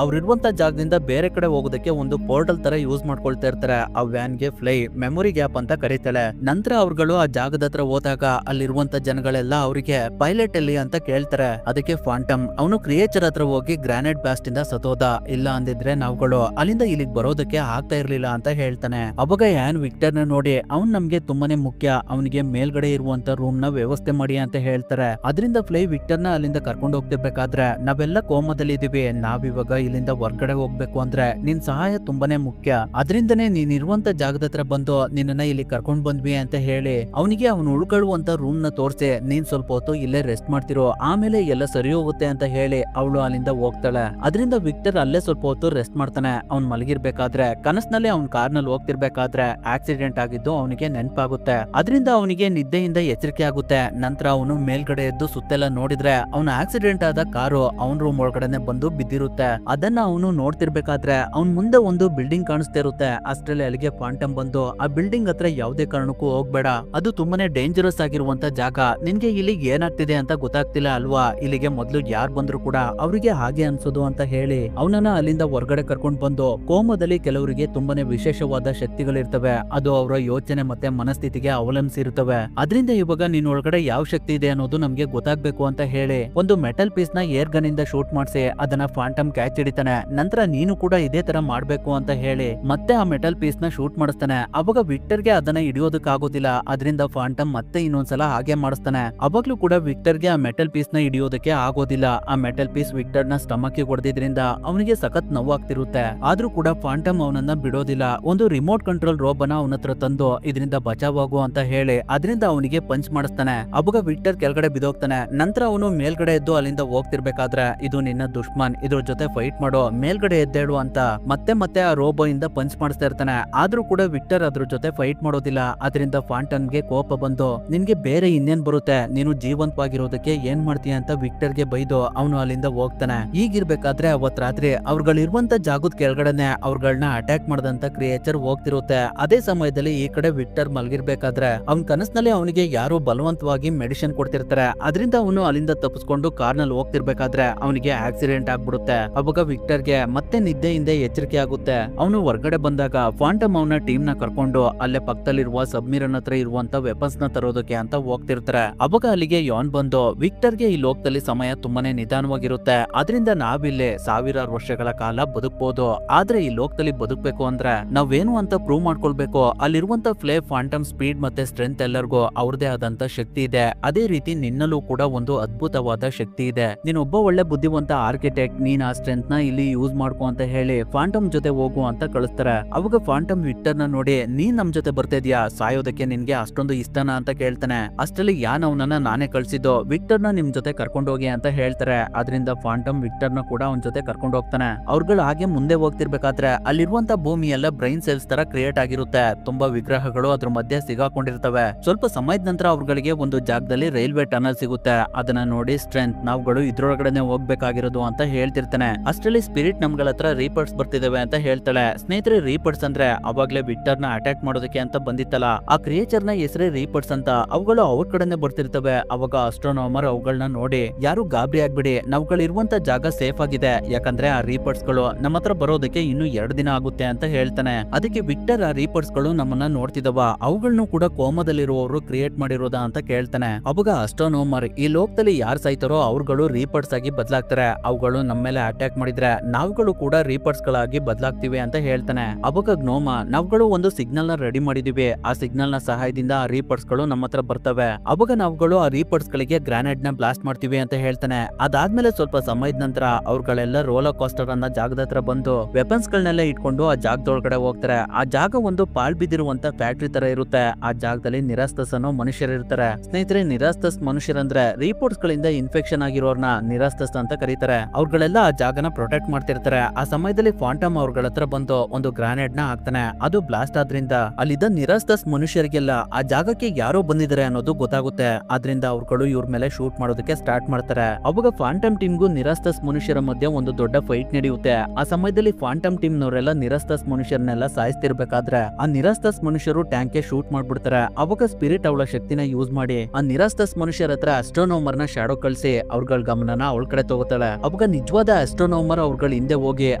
ಅವ್ರಿರುವಂತ ಜಾಗದಿಂದ ಬೇರೆ ಕಡೆ ಹೋಗೋದಕ್ಕೆ ಒಂದು ಪೋರ್ಟಲ್ ತರ ಯೂಸ್ ಮಾಡ್ಕೊಳ್ತಾ ಇರ್ತಾರೆ. ಆ ವ್ಯಾನ್ ಗೆ ಫ್ಲೈ ಮೆಮೊರಿ ಗ್ಯಾಪ್ ಅಂತ ಕರೀತಾಳೆ. ನಂತರ ಅವ್ರುಗಳು ಆ ಜಾಗದ ಹತ್ರ ಹೋದಾಗ ಅಲ್ಲಿರುವಂತ ಜನಗಳೆಲ್ಲ ಅವರಿಗೆ ಪೈಲಟ್ ಎಲ್ಲಿ ಅಂತ ಕೇಳ್ತಾರೆ. ಅದಕ್ಕೆ ಫಾಂಟಮ್ ಅವನು ಕ್ರಿಯೇಚರ್ ಹತ್ರ ಹೋಗಿ ಗ್ರಾನೈಟ್ ಬ್ಲಾಸ್ಟ್ ಇಂದ ಸತೋದ, ಇಲ್ಲ ಅಂದಿದ್ರೆ ನಾವುಗಳು ಅಲ್ಲಿಂದ ಇಲ್ಲಿಗೆ ಬರೋದಕ್ಕೆ ಆಗ್ತಾ ಇರ್ಲಿಲ್ಲ ಅಂತ ಹೇಳ್ತಾನೆ. ಅವಾಗ ಯಾನ್ ವಿಕ್ಟರ್ ನ ನೋಡಿ ಅವ್ನ್ ನಮ್ಗೆ ತುಂಬಾನೇ ಮುಖ್ಯ, ಅವನಿಗೆ ಮೇಲ್ಗಡೆ ಇರುವಂತ ರೂಮ್ ನ ವ್ಯವಸ್ಥೆ ಮಾಡಿ ಅಂತ ಹೇಳ್ತಾರೆ. ಅದರಿಂದ ಫ್ಲೈ ವಿಕ್ಟರ್ ನ ಅಲ್ಲಿಂದ ಕರ್ಕೊಂಡು ಹೋಗ್ತಿರ್ಬೇಕಾದ್ರೆ ನಾವೆಲ್ಲ ಕೋಮದಲ್ಲಿ ಇದೀವಿ, ನಾವಿವಾಗ ಇಲ್ಲಿಂದ ಹೊರ್ಗಡೆ ಹೋಗ್ಬೇಕು ಅಂದ್ರೆ ನಿನ್ ಸಹಾಯ ತುಂಬಾನೇ ಮುಖ್ಯ, ಅದರಿಂದನೇ ನೀನ್ ಇರುವಂತ ಜಾಗದ ಹತ್ರ ಬಂದು ನಿನ್ನನ್ನ ಇಲ್ಲಿ ಕರ್ಕೊಂಡ್ ಬಂದ್ವಿ ಅಂತ ಹೇಳಿ ಅವನಿಗೆ ಅವನು ಉಳ್ಕೊಳ್ಳುವಂತ ರೂಮ್ ನ ತೋರ್ಸಿ ನೀನ್ ಸ್ವಲ್ಪ ಹೊತ್ತು ಇಲ್ಲೇ ರೆಸ್ಟ್ ಮಾಡ್ತಿರೋ, ಆಮೇಲೆ ಎಲ್ಲ ಸರಿ ಹೋಗುತ್ತೆ ಅಂತ ಹೇಳಿ ಅವಳು ಅಲ್ಲಿಂದ ಹೋಗ್ತಾಳೆ. ಅದರಿಂದ ವಿಕ್ಟರ್ ಅಲ್ಲೇ ಸ್ವಲ್ಪ ಹೊತ್ತು ರೆಸ್ಟ್ ಮಾಡ್ತಾನೆ. ಅವ್ನ್ ಮಲಗಿರ್ಬೇಕಾದ್ರೆ ಕನಸಿನಲ್ಲಿ ಅವ್ನ್ ಕಾರ್ನಲ್ಲಿ ಹೋಗ್ತಿರ್ಬೇಕಾದ್ರೆ ಆಕ್ಸಿಡೆಂಟ್ ಆಗಿದ್ದು ಅವನಿಗೆ ನೆನಪಾಗುತ್ತೆ. ಅದರಿಂದ ಅವನಿಗೆ ನಿದ್ದೆಯಿಂದ ಎಚ್ಚರಿಕೆ ಆಗುತ್ತೆ. ನಂತರ ಅವನು ಮೇಲ್ಗಡೆ ಎದ್ದು ಸುತ್ತೆಲ್ಲ ನೋಡಿದ್ರೆ ಅವನ ಆಕ್ಸಿಡೆಂಟ್ ಆದ ಕಾರು ಅವನ್ ರೂಮ್ ಒಳಗಡೆನೆ ಬಂದು ಬಿದ್ದಿರುತ್ತೆ. ಅದನ್ನ ಅವನು ನೋಡ್ತಿರ್ಬೇಕಾದ್ರೆ ಅವನ್ ಮುಂದೆ ಒಂದು ಬಿಲ್ಡಿಂಗ್ ಕಾಣಿಸ್ತಾ ಇರುತ್ತೆ. ಅಷ್ಟರಲ್ಲಿ ಅಲ್ಲಿಗೆ ಫಾಂಟಮ್ ಬಂದು ಆ ಬಿಲ್ಡಿಂಗ್ ಹತ್ರ ಯಾವುದೇ ಕಾರಣಕ್ಕೂ ಹೋಗ್ಬೇಡ, ಅದು ತುಂಬಾನೇ ಡೇಂಜರಸ್ ಆಗಿರುವಂತ ಜಾಗ, ನಿನ್ಗೆ ಇಲ್ಲಿ ಏನಾಗ್ತಿದೆ ಅಂತ ಗೊತ್ತಾಗ್ತಿಲ್ಲ ಅಲ್ವಾ, ಇಲ್ಲಿಗೆ ಮೊದ್ಲು ಯಾರು ಬಂದ್ರು ಕೂಡ ಅವರಿಗೆ ಹಾಗೆ ಅನ್ಸೋದು ಅಂತ ಹೇಳಿ ಅವನನ್ನ ಅಲ್ಲಿಂದ ಹೊರಗಡೆ ಕರ್ಕೊಂಡ್ ಬಂದು ಕೋಮದಲ್ಲಿ ಕೆಲವರಿಗೆ ತುಂಬಾನೇ ವಿಶೇಷವಾದ ಶಕ್ತಿಗಳಿರ್ತವೆ, ಅದು ಅವರ ಯೋಚನೆ ಮತ್ತೆ ಮನಸ್ಥಿತಿಗೆ ಅವಲಂಬಿಸಿರ್ತವೆ. ಅದರಿಂದ ಇವಾಗ ನಿನ್ ಒಳಗಡೆ ಯಾವ ಶಕ್ತಿ ಇದೆ ಅನ್ನೋದು ನಮ್ಗೆ ಗೊತ್ತಾಗ್ಬೇಕು ಅಂತ ಹೇಳಿ ಒಂದು ಮೆಟಲ್ ಪೀಸ್ ನ ಏರ್ ಗನ್ ಇಂದ ಶೂಟ್ ಮಾಡಿಸಿ ಅದನ್ನ ಫಾಂಟಮ್ ಕ್ಯಾಚ್ ಹಿಡಿತಾನೆ. ನಂತರ ನೀನು ಕೂಡ ಇದೇ ತರ ಮಾಡ್ಬೇಕು ಅಂತ ಹೇಳಿ ಮತ್ತೆ ಆ ಮೆಟಲ್ ಪೀಸ್ ನ ಶೂಟ್ ಮಾಡಿಸ್ತಾನೆ. ಅವಾಗ ವಿಕ್ಟರ್ಗೆ ಅದನ್ನ ಹಿಡಿಯೋದಕ್ಕಾಗೋದಿಲ್ಲ. ಅದರಿಂದ ಫಾಂಟಮ್ ಮತ್ತೆ ಇನ್ನೊಂದ್ಸಲ ಹಾಗೆ ಮಾಡಿಸ್ತಾನೆ. ಅವಾಗ್ಲೂ ಕೂಡ ವಿಕ್ಟರ್ಗೆ ಆ ಮೆಟಲ್ ಪೀಸ್ ನ ಹಿಡಿಯೋದಕ್ಕೆ ಆಗೋದಿಲ್ಲ. ಆ ಮೆಟಲ್ ಪೀಸ್ ವಿಕ್ಟರ್ ನ ಸ್ಟಮಕ್ ಗೆ ಹೊಡೆದಿದ್ರಿಂದ ಅವನಿಗೆ ಸಖತ್ ನೋವಾಗ್ತಿರುತ್ತೆ. ಆದ್ರೂ ಕೂಡ ಫಾಂಟಮ್ ಅವನನ್ನ ಬಿಡೋದಿಲ್ಲ. ಒಂದು ರಿಮೋಟ್ ಕಂಟ್ರೋಲ್ ರೋಬನ ಅವನ ಹತ್ರ ತಂದು ಇದರಿಂದ ಬಚಾವಾಗು ಅಂತ ಹೇಳಿ ಅದರಿಂದ ಅವನಿಗೆ ಪಂಚ್ ಮಾಡಿಸ್ತಾನೆ. ಅವಾಗ ವಿಕ್ಟರ್ ಕೆಳಗಡೆ ಬಿದ್ದೋಗ್ತಾನೆ. ನಂತರ ಅವನು ಮೇಲ್ಗಡೆ ಎದ್ದು ಅಲ್ಲಿಂದ ಹೋಗ್ತಿರ್ಬೇಕಾದ್ರೆ ಇದು ನಿನ್ನ ದುಶ್ಮನ್, ಇದ್ರ ಜೊತೆ ಫೈಟ್ ಮಾಡೋ, ಮೇಲ್ಗಡೆ ಎದ್ದೇಳು ಅಂತ ಮತ್ತೆ ಮತ್ತೆ ಆ ರೋಬೋ ಇಂದ ಪಂಚ್ ಮಾಡಿಸ್ತಾ ಇರ್ತಾನೆ. ಆದ್ರೂ ಕೂಡ ವಿಕ್ಟರ್ ಅದ್ರ ಜೊತೆ ಫೈಟ್ ಮಾಡೋದಿಲ್ಲ. ಅದರಿಂದ ಫಾಂಟನ್ಗೆ ಕೋಪ ಬಂದು ನಿನ್ಗೆ ಬೇರೆ ಇನ್ನೇನ್ ಬರುತ್ತೆ, ನೀನು ಜೀವಂತವಾಗಿರೋದಕ್ಕೆ ಏನ್ ಮಾಡ್ತೀಯ ಅಂತ ವಿಕ್ಟರ್ಗೆ ಬೈದು ಅವನು ಅಲ್ಲಿಂದ ಹೋಗ್ತಾನೆ. ಈಗಿರ್ಬೇಕಾದ್ರೆ ಅವತ್ ರಾತ್ರಿ ಅವ್ರುಗಳಿರುವಂತ ಜಾಗದ ಕೆಳಗಡೆನೆ ಅವ್ರುಗಳನ್ನ ಅಟ್ಯಾಕ್ ಮಾಡದಂತ ಕ್ರಿಯೇಚರ್ ಹೋಗ್ತಿರುತ್ತೆ. ಅದೇ ಸಮಯದಲ್ಲಿ ಈ ಕಡೆ ವಿಕ್ಟರ್ ಮಲಗಿರ್ಬೇಕಾದ್ರೆ ಅವನ್ ಕನಸಿನಲ್ಲಿ ಅವನಿಗೆ ಯಾರೋ ಬಲವಂತವಾಗಿ ಮೆಡಿಸಿನ್ ಕೊಡ್ತಿರ್ತಾರೆ. ಅದರಿಂದ ಅವನು ಅಲ್ಲಿಂದ ತಪ್ಪಿಸ್ಕೊಂಡು ಕಾರ್ನಲ್ಲಿ ಹೋಗ್ತಿರ್ಬೇಕಾದ್ರೆ ಅವನಿಗೆ ಆಕ್ಸಿಡೆಂಟ್ ಆಗ್ಬಿಡುತ್ತೆ. ಅವಾಗ ವಿಕ್ಟರ್ಗೆ ಮತ್ತೆ ನಿದ್ದೆಯಿಂದ ಎಚ್ಚರಿಕೆ ಆಗುತ್ತೆ. ಅವನು ಹೊರಗಡೆ ಬಂದಾಗ ಫಾಂಟಮ್ ಅವನ ಟೀಮ್ ನ ಕರ್ಕೊಂಡು ಅಲ್ಲೇ ಪಕ್ಕದಲ್ಲಿರುವ ಸಬ್ಮಿರನ್ ಹತ್ರ ಇರುವಂತ ವೆಪನ್ಸ್ ನ ತರೋದಕ್ಕೆ ಅಂತ ಹೋಗ್ತಿರ್ತಾರೆ. ಅವಾಗ ಅಲ್ಲಿಗೆ ಯಾನ್ ಬಂದು ವಿಕ್ಟರ್ಗೆ ಈ ಲೋಕದಲ್ಲಿ ಸಮಯ ತುಂಬಾನೇ ನಿಧಾನವಾಗಿರುತ್ತೆ, ಅದರಿಂದ ನಾವಿಲ್ಲಿ ಸಾವಿರಾರು ವರ್ಷಗಳ ಕಾಲ ಬದುಕಬಹುದು. ಆದ್ರೆ ಈ ಲೋಕದಲ್ಲಿ ಬದುಕಬೇಕು ಅಂದ್ರೆ ನಾವೇನು ಅಂತ ಪ್ರೂವ್ ಮಾಡ್ಕೊಳ್ಬೇಕು. ಅಲ್ಲಿರುವಂತ ಫ್ಲೇ ಫಾಂಟಮ್ ಸ್ಪೀಡ್ ಮತ್ತೆ ಸ್ಟ್ರೆಂತ್ ಎಲ್ಲರಿಗೂ ಅವ್ರದೇ ಆದಂತ ಶಕ್ತಿ ಇದೆ. ಅದೇ ರೀತಿ ನಿನ್ನಲ್ಲೂ ಕೂಡ ಒಂದು ಅದ್ಭುತವಾದ ಶಕ್ತಿ ಇದೆ. ನೀನ್ ಒಬ್ಬ ಒಳ್ಳೆ ಬುದ್ಧಿವಂತ ಆರ್ಕಿಟೆಕ್ಟ್, ನೀನ್ ಆ ಸ್ಟ್ರೆಂತ್ ನ ಇಲ್ಲಿ ಯೂಸ್ ಮಾಡ್ಕೊ ಅಂತ ಹೇಳಿ ಫಾಂಟಮ್ ಜೊತೆ ಹೋಗು ಅಂತ ಕಳಿಸ್ತಾರೆ. ಅವಾಗ ಫಾಂಟಮ್ ವಿಕ್ಟರ್ ನ ನೋಡಿ ನೀನ್ ನಮ್ ಜೊತೆ ಬರ್ತಾ ಇದೀಯಾ, ಸಾಯೋದಕ್ಕೆ ನಿನ್ಗೆ ಅಷ್ಟೊಂದು ಇಷ್ಟನಾ ಅಂತ ಕೇಳ್ತಾನೆ. ಅಷ್ಟರಲ್ಲಿ ಯಾನ್ ಅವನನ್ನ ನಾನೇ ಕಳ್ಸಿದ್ದು, ವಿಕ್ಟರ್ ನ ನಿಮ್ ಜೊತೆ ಕರ್ಕೊಂಡು ಹೋಗಿ ಅಂತ ಹೇಳ್ತಾರೆ. ಅದರಿಂದ ಫಾಂಟಮ್ ವಿಕ್ಟರ್ ನ ಕೂಡ ಅವನ ಜೊತೆ ಕರ್ಕೊಂಡು ಹೋಗ್ತಾನೆ. ಅವ್ರುಗಳು ಹಾಗೆ ಮುಂದೆ ಹೋಗ್ತಿರ್ಬೇಕಾದ್ರೆ ಅಲ್ಲಿರುವಂತ ಭೂಮಿ ಎಲ್ಲ ಬ್ರೈನ್ ಸೆಲ್ಸ್ ತರ ಕ್ರಿಯೇಟ್ ಆಗಿರುತ್ತೆ. ತುಂಬಾ ವಿಗ್ರಹಗಳು ಅದ್ರ ಮಧ್ಯೆ ಸಿಗಾಕೊಂಡಿರ್ತವೆ. ಸ್ವಲ್ಪ ಸಮಯದ ನಂತರ ಅವ್ರುಗಳಿಗೆ ಒಂದು ಜಾಗದಲ್ಲಿ ರೈಲ್ವೆ ಟನಲ್ ಸಿಗುತ್ತೆ. ಅದನ್ನ ನೋಡಿ ಸ್ಟ್ರೆಂತ್ ನಾವುಗಳು ಇದ್ರೊಳಗಡೆ ಹೋಗ್ಬೇಕಾಗಿರೋದು ಅಂತ ಹೇಳ್ತಿರ್ತಾನೆ. ಅಷ್ಟರಲ್ಲಿ ಸ್ಪಿರಿಟ್ ನಮ್ಗಳ ಹತ್ರ ರೀಪರ್ಸ್ ಬರ್ತಿದಾವೆ ಅಂತ ಹೇಳ್ತಾಳೆ. ಸ್ನೇಹಿತರೆ, ರೀಪರ್ಸ್ ಅಂದ್ರೆ ಅವಾಗ್ಲೇ ವಿಕ್ಟರ್ ನ ಅಟ್ಯಾಕ್ ಮಾಡೋದಕ್ಕೆ ಅಂತ ಬಂದಿತ್ತಲ್ಲ, ಆ ಕ್ರಿಯೇಚರ್ ನ ಹೆಸರೇ ರೀಪರ್ಸ್ ಅಂತ. ಅವುಗಳು ಅವ್ರ ಕಡೆನೆ ಬರ್ತಿರ್ತವೆ. ಅವಾಗ ಅಸ್ಟ್ರೋನಾಮರ್ ಅವುಗಳನ್ನ ನೋಡಿ ಯಾರು ಗಾಬರಿ ಆಗ್ಬಿಡಿ, ನಾವುಗಳು ಇರುವಂತ ಜಾಗ ಸೇಫ್ ಆಗಿದೆ, ಯಾಕಂದ್ರೆ ಆ ರೀಪರ್ಸ್ ಗಳು ನಮ್ಮ ಹತ್ರ ಬರೋದಕ್ಕೆ ಇನ್ನು 2 ದಿನ ಆಗುತ್ತೆ ಅಂತ ಹೇಳ್ತಾನೆ. ಅದಕ್ಕೆ ವಿಕ್ಟರ್ ಆ ರೀಪರ್ಸ್ ಗಳು ನಮ್ಮನ್ನ ನೋಡ್ತಿದವ, ಅವುಗಳನ್ನು ಕೂಡ ಕೋಮದಲ್ಲಿರುವವರು ಕ್ರಿಯೇಟ್ ಮಾಡಿರೋದ ಅಂತ ಕೇಳ್ತಾನೆ. ಅವಾಗ ಅಸ್ಟ್ರೋನಾಮರ್ ಈ ಲೋಕದಲ್ಲಿ ಯಾರು ಸಾಯ್ತಾರೋ ಅವ್ರುಗಳು ರೀಪರ್ಸ್ ಆಗಿ ಬದಲಾಗ್ತಾರೆ, ಅವುಗಳು ನಮ್ಮ ಮೇಲೆ ಅಟ್ಯಾಕ್ ಮಾಡಿದ್ರೆ ನಾವುಗಳು ಕೂಡ ರೀಪರ್ಸ್ ಗಳಾಗಿ ಬದಲಾಗ್ತಿವಿ ಅಂತ ಹೇಳ್ತಾನೆ. ಅವಾಗ ಗ್ನೋಮ ನಾವುಗಳು ಒಂದು ಸಿಗ್ನಲ್ ನ ರೆಡಿ ಮಾಡಿದೀವಿ, ಆ ಸಿಗ್ನಲ್ ನ ಸಹಾಯದಿಂದ ಆ ರೀಪರ್ಸ್ ಗಳು ನಮ್ಮ ಹತ್ರ ಬರ್ತವೆ. ಅವಾಗ ನಾವುಗಳು ಆ ರೀಪರ್ಸ್ ಗಳಿಗೆ ಗ್ರಾನೈಡ್ ನ ಬ್ಲಾಸ್ಟ್ ಮಾಡ್ತೀವಿ ಅಂತ ಹೇಳ್ತಾನೆ. ಅದಾದ್ಮೇಲೆ ಸ್ವಲ್ಪ ಸಮಯದ ನಂತರ ಅವ್ರುಗಳೆಲ್ಲ ರೋಲರ್ ಕೋಸ್ಟರ್ ಅನ್ನ ಜಾಗದ ಹತ್ರ ಬಂದು ವೆಪನ್ಸ್ ಗಳನ್ನೆಲ್ಲ ಇಟ್ಕೊಂಡು ಆ ಜಾಗದೊಳಗಡೆ ಹೋಗ್ತಾರೆ. ಆ ಜಾಗ ಒಂದು ಪಾಳ್ ಬಿದ್ದಿರುವಂತ ಫ್ಯಾಕ್ಟ್ರಿ ತರ ಇರುತ್ತೆ. ಆ ಜಾಗದಲ್ಲಿ ನಿರಾಸ್ತಸ್ ಅನ್ನೋ ಮನುಷ್ಯರು ಇರ್ತಾರೆ. ಸ್ನೇಹಿತರೆ, ನಿರಾಸ್ತಸ್ ಮನುಷ್ಯರಂದ್ರೆ ರೀಪೋರ್ಟ್ಸ್ ಗಳಿಂದ ಇನ್ಫೆಕ್ಷನ್ ಆಗಿರೋರ್ನ ನಿರಾಸ್ತಸ್ ಅಂತ ಕರೀತಾರೆ. ಅವ್ರುಗಳೆಲ್ಲ ಆ ಜಾಗನ ಪ್ರೊಟೆಕ್ಟ್ ಮಾಡ್ತಿರ್ತಾರೆ. ಆ ಸಮಯದಲ್ಲಿ ಫಾಂಟಮ್ ಅವ್ರಗಳ ಹತ್ರ ಬಂದು ಒಂದು ಗ್ರಾನೈಡ್ ನ ಹಾಕ್ತಾನೆ. ಅದು ಬ್ಲಾಸ್ಟ್ ಆದ್ರಿಂದ ಅಲ್ಲಿದ್ದ ನಿರಾಸ್ತಸ್ ಮನುಷ್ಯರಿಗೆಲ್ಲ ಆ ಜಾಗಕ್ಕೆ ಯಾರೋ ಬಂದಿದ್ದಾರೆ ಅನ್ನೋದು ಗೊತ್ತಾಗುತ್ತೆ. ಆದ್ರಿಂದ ಅವ್ರುಗಳು ಇವ್ರ ಮೇಲೆ ಶೂಟ್ ಮಾಡೋದಕ್ಕೆ ಸ್ಟಾರ್ಟ್ ಮಾಡ್ತಾರೆ. ಅವಾಗ ಫಾಂಟಮ್ ಟೀಮ್ಗೂ ನಿರಾಸ್ತಸ್ ಮನುಷ್ಯರ ಮಧ್ಯೆ ಒಂದು ದೊಡ್ಡ ಫೈಟ್ ನಡೆಯುತ್ತೆ. ಆ ಸಮಯದಲ್ಲಿ ಫಾಂಟಮ್ ಟೀಮ್ ನವರೆಲ್ಲ ನಿರಾಸ್ತಸ್ ಮನುಷ್ಯರನ್ನೆಲ್ಲ ಸಾಯಿಸ್ತಿರ್ಬೇಕಾದ್ರೆ ಆ ನಿರಾಸ್ತಸ್ ಮನುಷ್ಯರು ಟ್ಯಾಂಕ್ ಗೆ ಶೂಟ್ ಮಾಡ್ಬಿಡ್ತಾರೆ. ಅವಾಗ ಸ್ಪಿರಿಟ್ ಅವಳ ಶಕ್ತಿನ ಯೂಸ್ ಮಾಡಿ ಆ ನಿರಾಸ್ತಸ್ ಮನುಷ್ಯರ ಹತ್ರ ಅಸ್ಟ್ರೋನೋಮರ್ ನ ಶಾಡೋ ಕಳ್ಸಿ ಅವ್ರಗಳ ಗಮನನ ಅವಳ ಕಡೆ ತಗೋತಾಳೆ. ಅವಾಗ ನಿಜವಾದ ಅಸ್ಟ್ರೋನೋಮರ್ ಅವ್ರಗಳ ಹಿಂದೆ ಹೋಗಿ